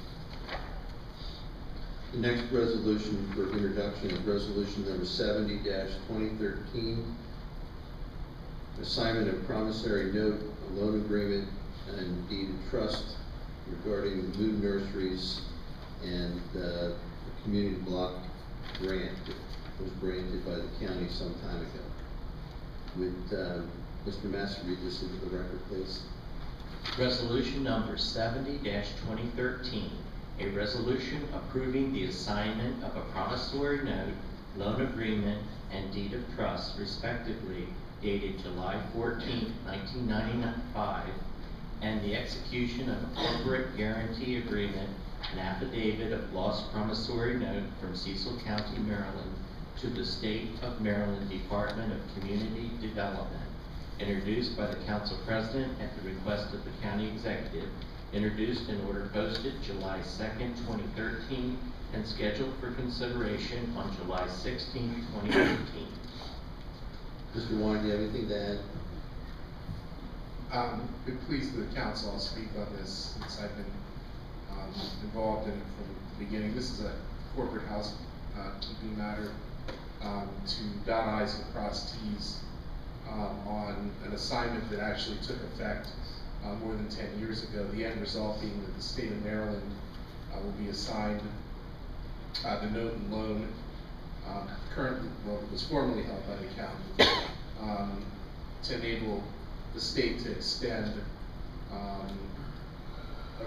The next resolution for introduction is resolution number 70-2013, assignment of promissory note, a loan agreement, and deed of trust regarding the Moon Nurseries and the community block grant that was granted by the county some time ago. Would Mr. Massey read this into the record, please? Resolution number 70-2013, a resolution approving the assignment of a promissory note, loan agreement, and deed of trust, respectively, dated July 14, 1995, and the execution of a corporate guarantee agreement, an affidavit of lost promissory note from Cecil County, Maryland, to the State of Maryland Department of Community Development, introduced by the council president at the request of the county executive, introduced in order posted July 2nd, 2013, and scheduled for consideration on July 16th, 2013. Mr. Warren, do you have anything to add? Been pleased with the council. I'll speak on this since I've been involved in it from the beginning. This is a corporate housekeeping matter to dot I's and cross T's on an assignment that actually took effect more than 10 years ago. The end result being that the state of Maryland will be assigned the note and loan currently, well, it was formerly held by the county, to enable the state to extend a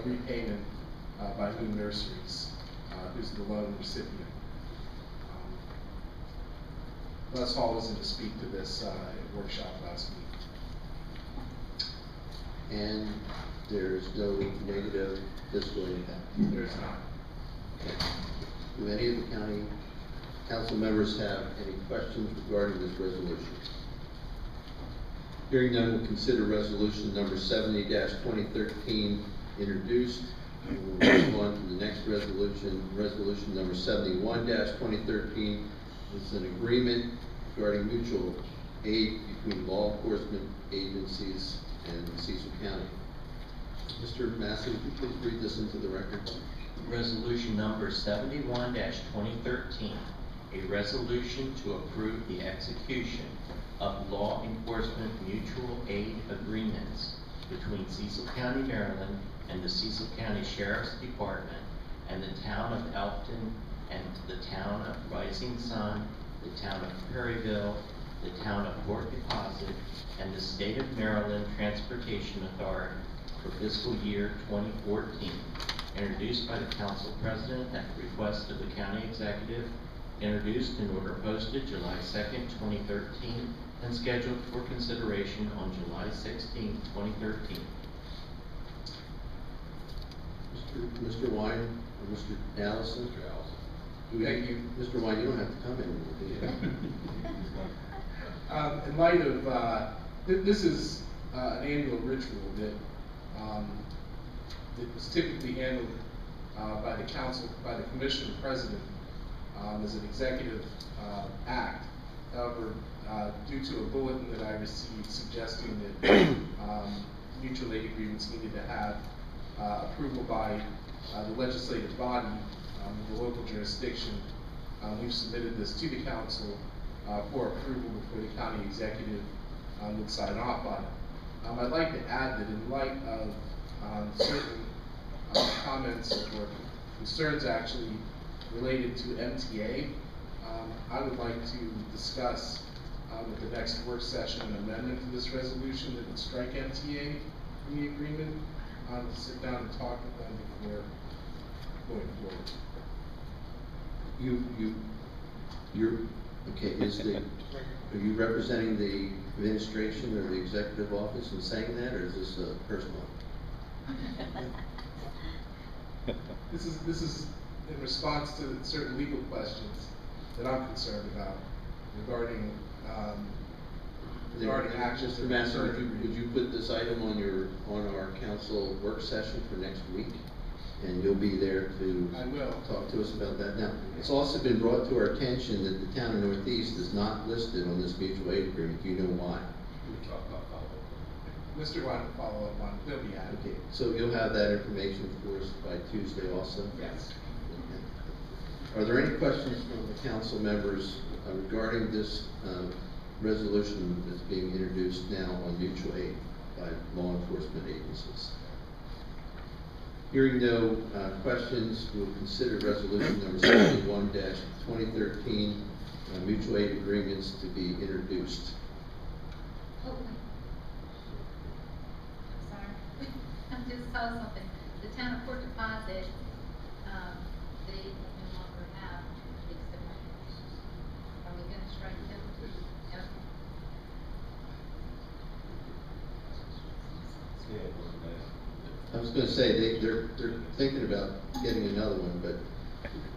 repayment by Moon Nurseries, who's the loan recipient. Les Hall was in to speak to this at a workshop last week. And there's no negative fiscal impact? There's not. Okay. Do any of the county council members have any questions regarding this resolution? Hearing none, we'll consider resolution number 70-2013 introduced. And we'll move on to the next resolution, resolution number 71-2013. It's an agreement regarding mutual aid between law enforcement agencies and Cecil County. Mr. Massey, would you please read this into the record? Resolution number 71-2013, a a resolution to approve the execution of law enforcement mutual aid agreements between Cecil County, Maryland and the Cecil County Sheriff's Department and the town of Elkton and the town of Rising Sun, the town of Perryville, the town of Port Deposit, and the State of Maryland Transportation Authority for fiscal year 2014, introduced by the council president at the request of the county executive, introduced in order posted July 2nd, 2013, and scheduled for consideration on July 16th, 2013. Mr. Wine or Mr. Allison? Mr. Allison. Thank you. Mr. Wine, you don't have to come anymore, do you? In light of, this is an annual ritual that was typically handled by the council, by the commissioner president as an executive act. However, due to a bulletin that I received suggesting that mutual aid agreements needed to have approval by the legislative body in the local jurisdiction, we've submitted this to the council for approval before the county executive would sign off on it. I'd like to add that in light of certain comments or concerns actually related to MTA, I would like to discuss at the next work session an amendment to this resolution that would strike MTA from the agreement, to sit down and talk with them before going forward. You're, okay, are you representing the administration or the executive office in saying that, or is this personal? This is in response to certain legal questions that I'm concerned about regarding actions. Mr. Massey, would you put this item on our council work session for next week? And you'll be there to talk to us about that. Now, it's also been brought to our attention that the town of Northeast is not listed on this mutual aid agreement. Do you know why? Mr. White will follow up on it. They'll be added. Okay, so you'll have that information for us by Tuesday also? Yes. Okay. Are there any questions from the council members regarding this resolution that's being introduced now on mutual aid by law enforcement agencies? Hearing no questions, we'll consider resolution number 71-2013, mutual aid agreements to be introduced. Oh, wait. I'm sorry. I just saw something. The town of Port Deposit, they no longer have fixed agreements. Are we gonna strike them? Yep. I was going to say they're thinking about getting another one, but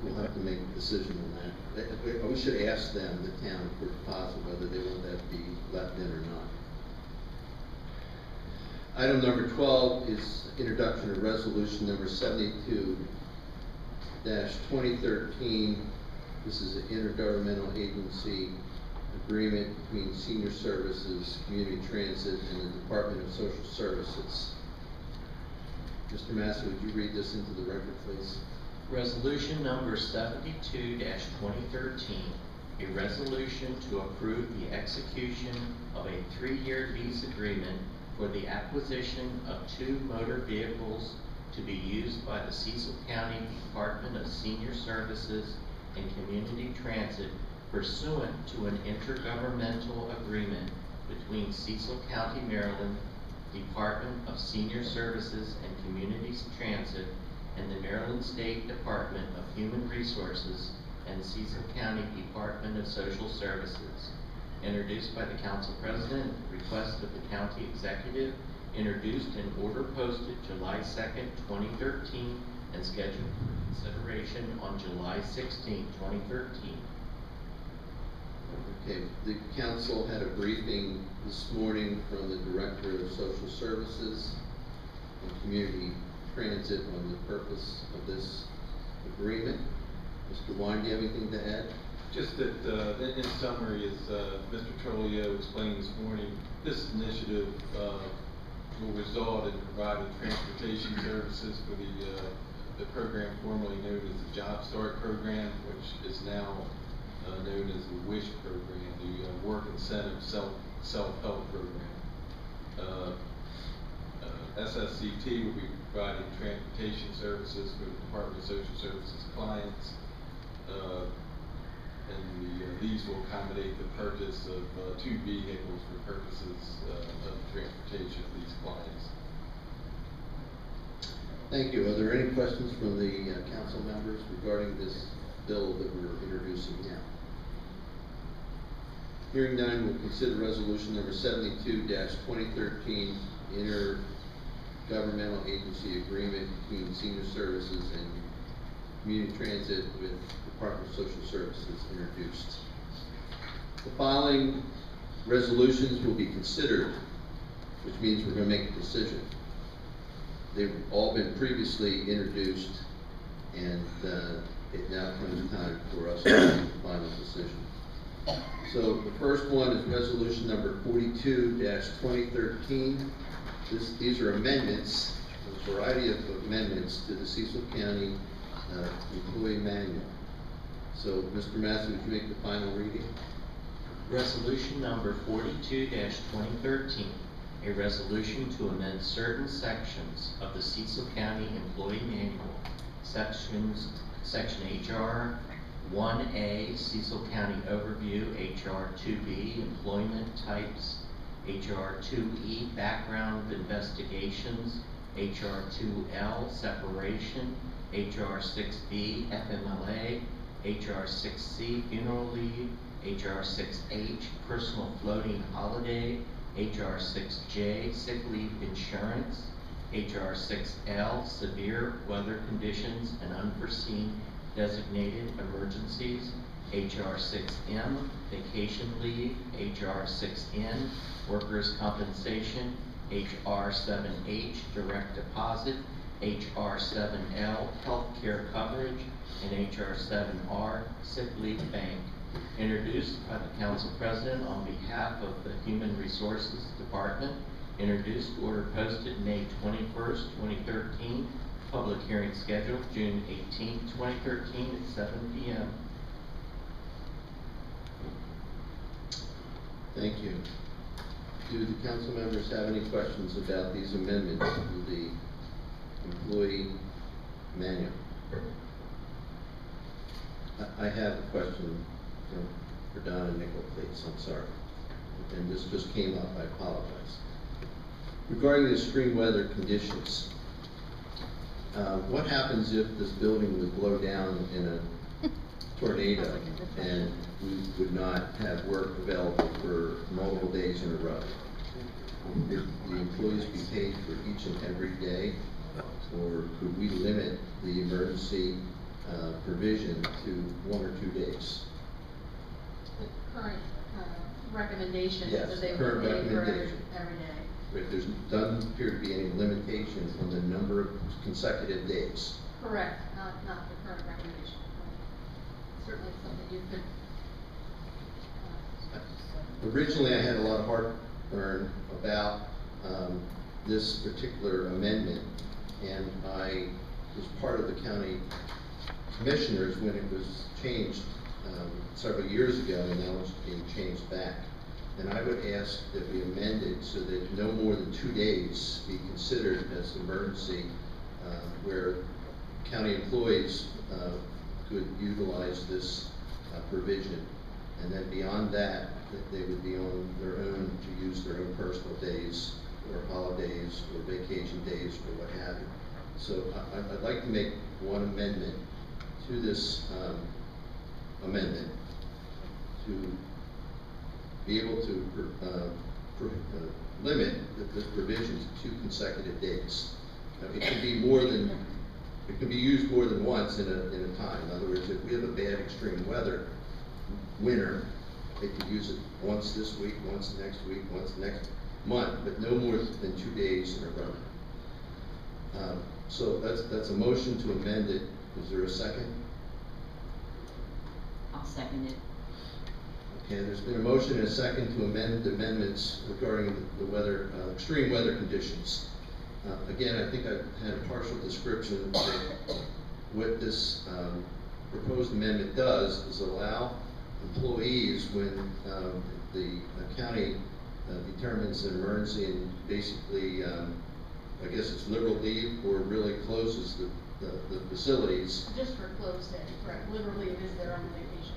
we'll have to make a decision on that. We should ask them, the town of Port Deposit, whether they want that to be left in or not. Item number 12 is introduction of resolution number 72-2013. This is an intergovernmental agency agreement between Senior Services, Community Transit, and the Department of Social Services. Mr. Massey, would you read this into the record, please? Resolution number 72-2013, a resolution to approve the execution of a 3-year lease agreement for the acquisition of 2 motor vehicles to be used by the Cecil County Department of Senior Services and Community Transit pursuant to an intergovernmental agreement between Cecil County, Maryland, Department of Senior Services and Community Transit, and the Maryland State Department of Human Resources and Cecil County Department of Social Services. Introduced by the council president at the request of the county executive, introduced in order posted July 2nd, 2013, and scheduled for consideration on July 16th, 2013. Okay, the council had a briefing this morning from the Director of Social Services and Community Transit on the purpose of this agreement. Mr. Wine, do you have anything to add? Just that, in summary, as Mr. Trolio explained this morning, this initiative will result in providing transportation services for the program formerly known as the Job Start Program, which is now known as the WISH program, the Work Incentive Self-Help Program. SSCT will be providing transportation services for the Department of Social Services clients. These will accommodate the purchase of 2 vehicles for purposes of transportation of these clients. Thank you. Are there any questions from the council members regarding this bill that we're introducing now? Hearing none, we'll consider resolution number 72-2013, intergovernmental agency agreement between Senior Services and Community Transit with Department of Social Services introduced. The following resolutions will be considered, which means we're going to make a decision. They've all been previously introduced, and it now comes time for us to make the final decision. So the first one is resolution number 42-2013. These are amendments, a variety of amendments to the Cecil County Employee Manual. So, Mr. Massey, would you make the final reading? Resolution number 42-2013, a resolution to amend certain sections of the Cecil County Employee Manual, section HR 1A, Cecil County Overview, HR 2B, Employment Types, HR 2E, Background Investigations, HR 2L, Separation, HR 6B, FMLA, HR 6C, Funeral Leave, HR 6H, Personal Floating Holiday, HR 6J, Sick Leave Insurance, HR 6L, Severe Weather Conditions and Unforeseen Designated Emergencies, HR 6M, Vacation Leave, HR 6N, Workers' Compensation, HR 7H, Direct Deposit, HR 7L, Healthcare Coverage, and HR 7R, Sick Leave Bank. Introduced by the Council President on behalf of the Human Resources Department. Introduced, order posted May 21st, 2013. Public hearing scheduled June 18th, 2013 at 7 p.m. Thank you. Do the council members have any questions about these amendments to the employee manual? I have a question for Don and Nicole, please. I'm sorry. And this just came up. I apologize. Regarding the extreme weather conditions, what happens if this building would blow down in a tornado and we would not have work available for multiple days in a row? Would the employees be paid for each and every day, or could we limit the emergency provision to 1 or 2 days? Current recommendation Yes, that they current would pay for recommendation. every day. But there doesn't appear to be any limitation on the number of consecutive days. Correct, not the current recommendation. Certainly something you could. Originally, I had a lot of heartburn about this particular amendment, and I was part of the county commissioners when it was changed several years ago, and now it's being changed back. And I would ask that we amend it so that no more than 2 days be considered as emergency, where county employees could utilize this provision. And then beyond that, they would be on their own to use their own personal days or holidays or vacation days or what have you. So I'd like to make one amendment to this amendment to be able to limit this provision to 2 consecutive days. It can be more than, it can be used more than once in a time. In other words, if we have a bad extreme weather winter, they could use it once this week, once next week, once next month, but no more than 2 days in a row. So that's a motion to amend it. Is there a second? I'll second it. Okay, there's been a motion and a second to amend the amendments regarding the weather, extreme weather conditions. Again, I think I had a partial description that what this proposed amendment does is allow employees when the county determines an emergency and basically, I guess it's liberal leave or really closes the facilities. Just for closed day, correct, literally it is their own vacation.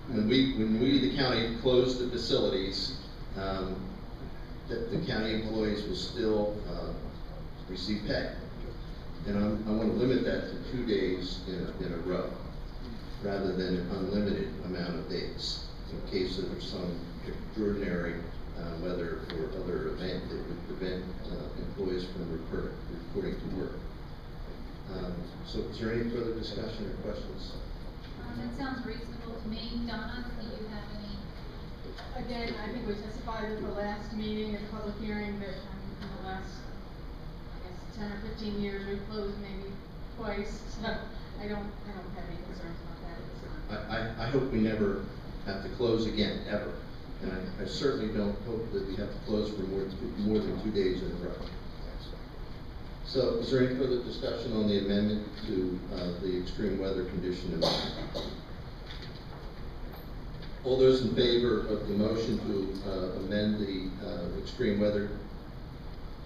When we, the county, closed the facilities, the county employees will still receive pay. And I want to limit that to 2 days in a row, rather than an unlimited amount of days, in case there's some extraordinary weather or other event that would prevent employees from reporting to work. So is there any further discussion or questions? That sounds reasonable to me. Donna, do you have any? Again, I think we testified at the last meeting, at the public hearing, that in the last, I guess, 10 or 15 years, we've closed maybe twice, so I don't have any concerns about that at this time. I hope we never have to close again, ever. And I certainly don't hope that we have to close for more than 2 days in a row. So is there any further discussion on the amendment to the extreme weather condition amendment? All those in favor of the motion to amend the extreme weather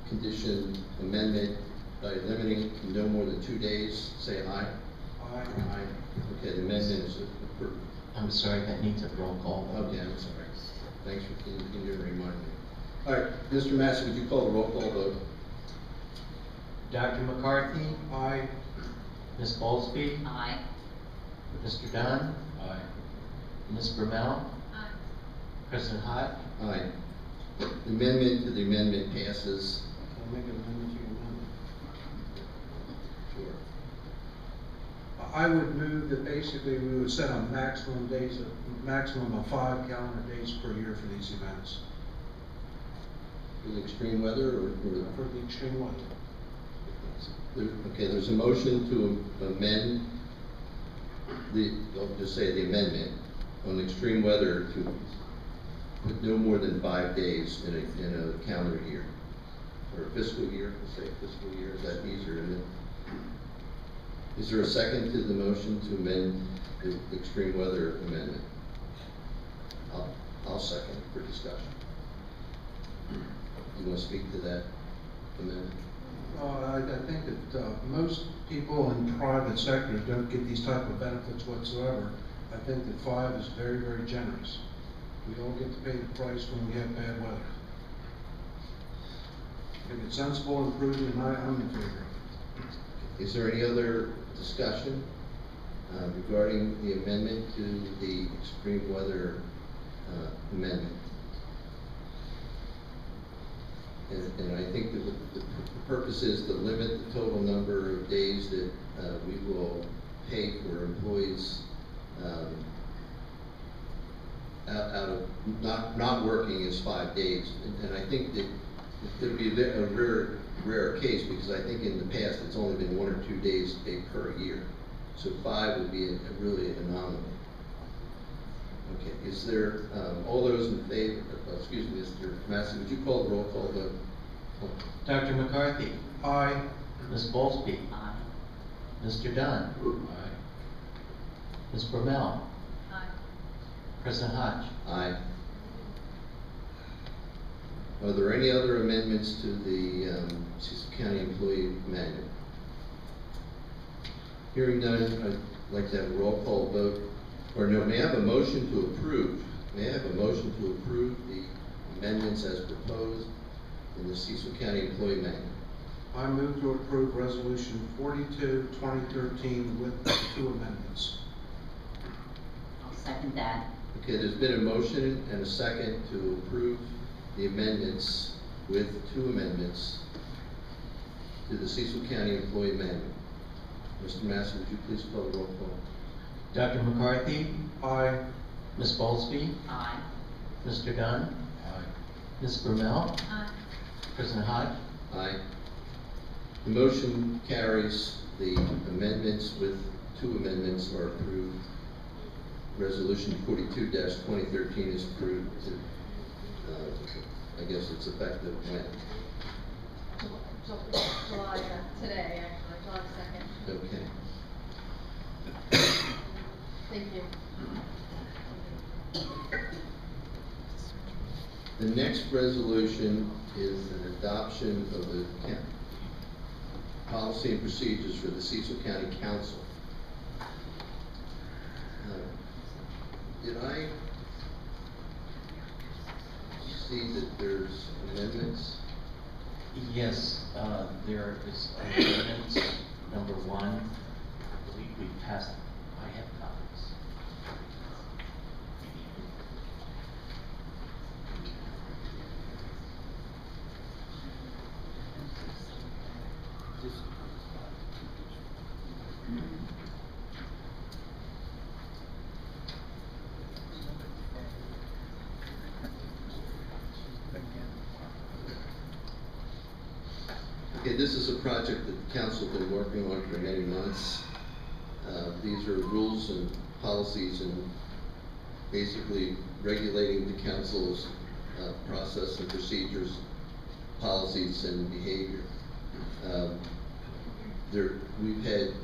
condition amendment by limiting no more than 2 days, say aye. Aye. Aye. Okay, the amendment is approved. I'm sorry, that needs a roll call. Okay, I'm sorry. Thanks for continuing to remind me. All right, Mr. Massey, would you call the roll call vote? Dr. McCarthy? Aye. Ms. Bowlesby? Aye. Mr. Dunn? Aye. Ms. Brumell? Aye. President Hodge? Aye. The amendment to the amendment passes. Can I make an amendment to your amendment? Sure. I would move that basically we would set a maximum of 5 calendar days per year for these events, For the extreme weather or? for the extreme weather. Okay, there's a motion to amend I'll just say the amendment on extreme weather to put no more than 5 days in a calendar year. Or a fiscal year, let's say fiscal year, is that easier, isn't it? Is there a second to the motion to amend the extreme weather amendment? I'll second for discussion. You want to speak to that amendment? I think that most people in private sectors don't get these type of benefits whatsoever. I think that 5 is very, very generous. We all get to pay the price when we have bad weather. If it's sensible and prudent, I'm in favor of it. Is there any other discussion regarding the amendment to the extreme weather amendment? And I think that the purpose is to limit the total number of days that we will pay for employees out of not working is 5 days. And I think that it would be a rare case, because I think in the past it's only been 1 or 2 days paid per year. So 5 would be really an anomaly. Okay, is there, all those in favor, excuse me, Mr. Massey, would you call the roll call vote? Dr. McCarthy? Aye. Ms. Bowlesby? Aye. Mr. Dunn? Aye. Ms. Brumell? Aye. President Hodge? Aye. Are there any other amendments to the Cecil County Employee Manual? Hearing none, I'd like to have a roll call vote. Or no, may I have a motion to approve? May I have a motion to approve the amendments as proposed in the Cecil County Employee Manual? I move to approve Resolution 42, 2013 with the 2 amendments. I'll second that. Okay, there's been a motion and a second to approve the amendments with 2 amendments to the Cecil County Employee Manual. Mr. Massey, would you please call the roll call? Dr. McCarthy? Aye. Ms. Bowlesby? Aye. Mr. Dunn? Aye. Ms. Brumell? Aye. President Hodge? Aye. The motion carries. The amendments with 2 amendments are approved. Resolution 42-2013 is approved. I guess it's effective when? July, today, actually, July 2nd. Okay. Thank you. The next resolution is an adoption of the policy and procedures for the Cecil County Council. Did I see that there's amendments? Yes, there is amendment number 1. I believe we passed, I have copies. Okay, this is a project that the council has been working on for many months. These are rules and policies and basically regulating the council's process and procedures, policies and behavior. We've had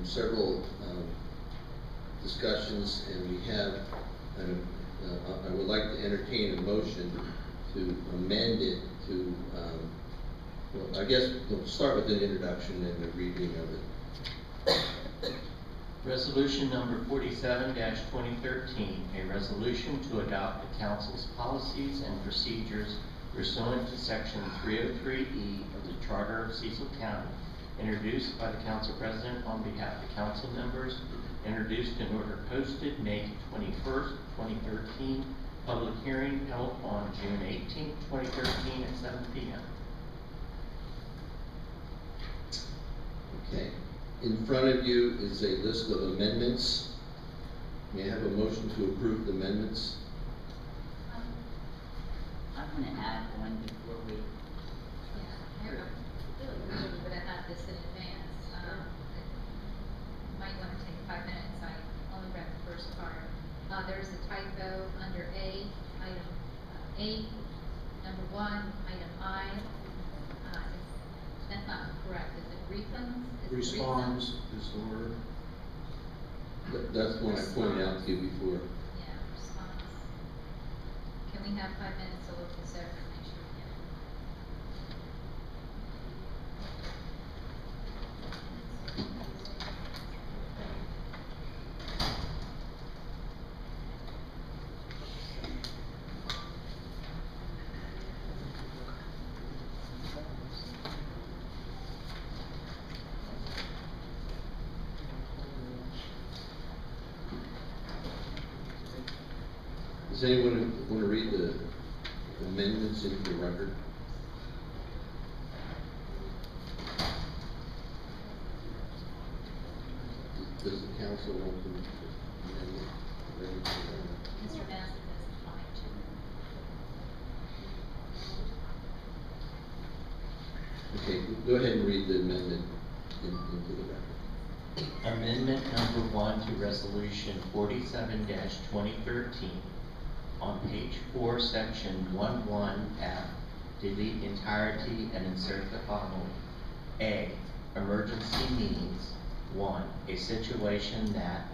several discussions, and we have, I would like to entertain a motion to amend it to, well, I guess we'll start with an introduction and the reading of it. Resolution number 47-2013, a resolution to adopt the council's policies and procedures pursuant to section 303E of the Charter of Cecil County, introduced by the council president on behalf of the council members, introduced in order posted May 21st, 2013, public hearing held on June 18th, 2013 at 7 p.m. Okay. In front of you is a list of amendments. May I have a motion to approve the amendments? I want to add one before we. Yeah, I really would have had this in advance. Might want to take 5 minutes. I only read the first part. There's a typo under A, item 8, number 1, item I. That's not correct. Is it refunds? Responds is the word. That's one I pointed out to you before. Yeah, response. Can we have 5 minutes to look this over and make sure we get it? Does anyone want to read the amendments into the record? Does the council want to amend it? Mr. Bassett doesn't mind to. Okay, go ahead and read the amendment into the record. Amendment number 1 to resolution 47-2013. On page 4, section 11F, delete entirety and insert the following. A, emergency means 1, a situation that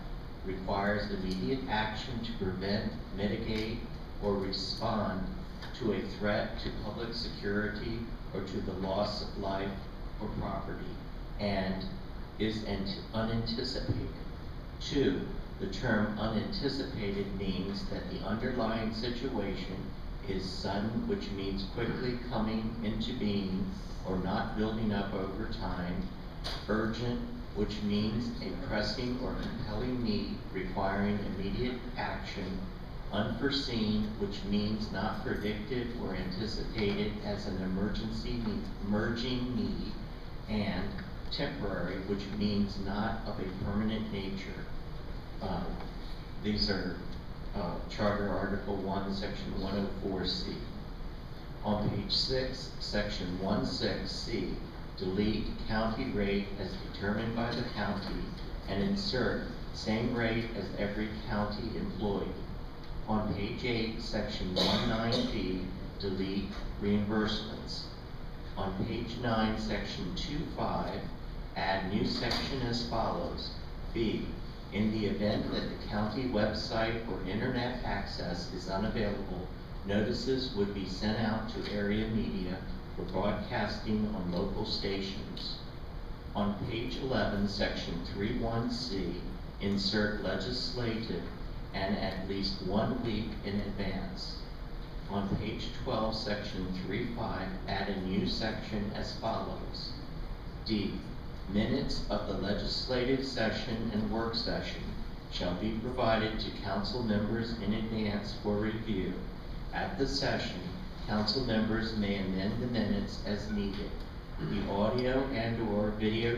requires immediate action to prevent, mitigate, or respond to a threat to public security or to the loss of life or property, and is unanticipated. 2, the term unanticipated means that the underlying situation is sudden, which means quickly coming into being or not building up over time. Urgent, which means a pressing or compelling need requiring immediate action. Unforeseen, which means not predicted or anticipated as an emerging need. And temporary, which means not of a permanent nature. These are Charter Article 1, Section 104C. On page 6, Section 16C, delete county rate as determined by the county and insert same rate as every county employee. On page 8, Section 19B, delete reimbursements. On page 9, Section 25, add new section as follows. B, in the event that the county website or internet access is unavailable Notices would be sent out to area media for broadcasting on local stations. On page 11, section 31C, insert legislative and at least 1 week in advance. On page 12, section 3.5, add a new section as follows. D. Minutes of the legislative session and work session shall be provided to council members in advance for review. At the session, council members may amend the minutes as needed. The audio and/or video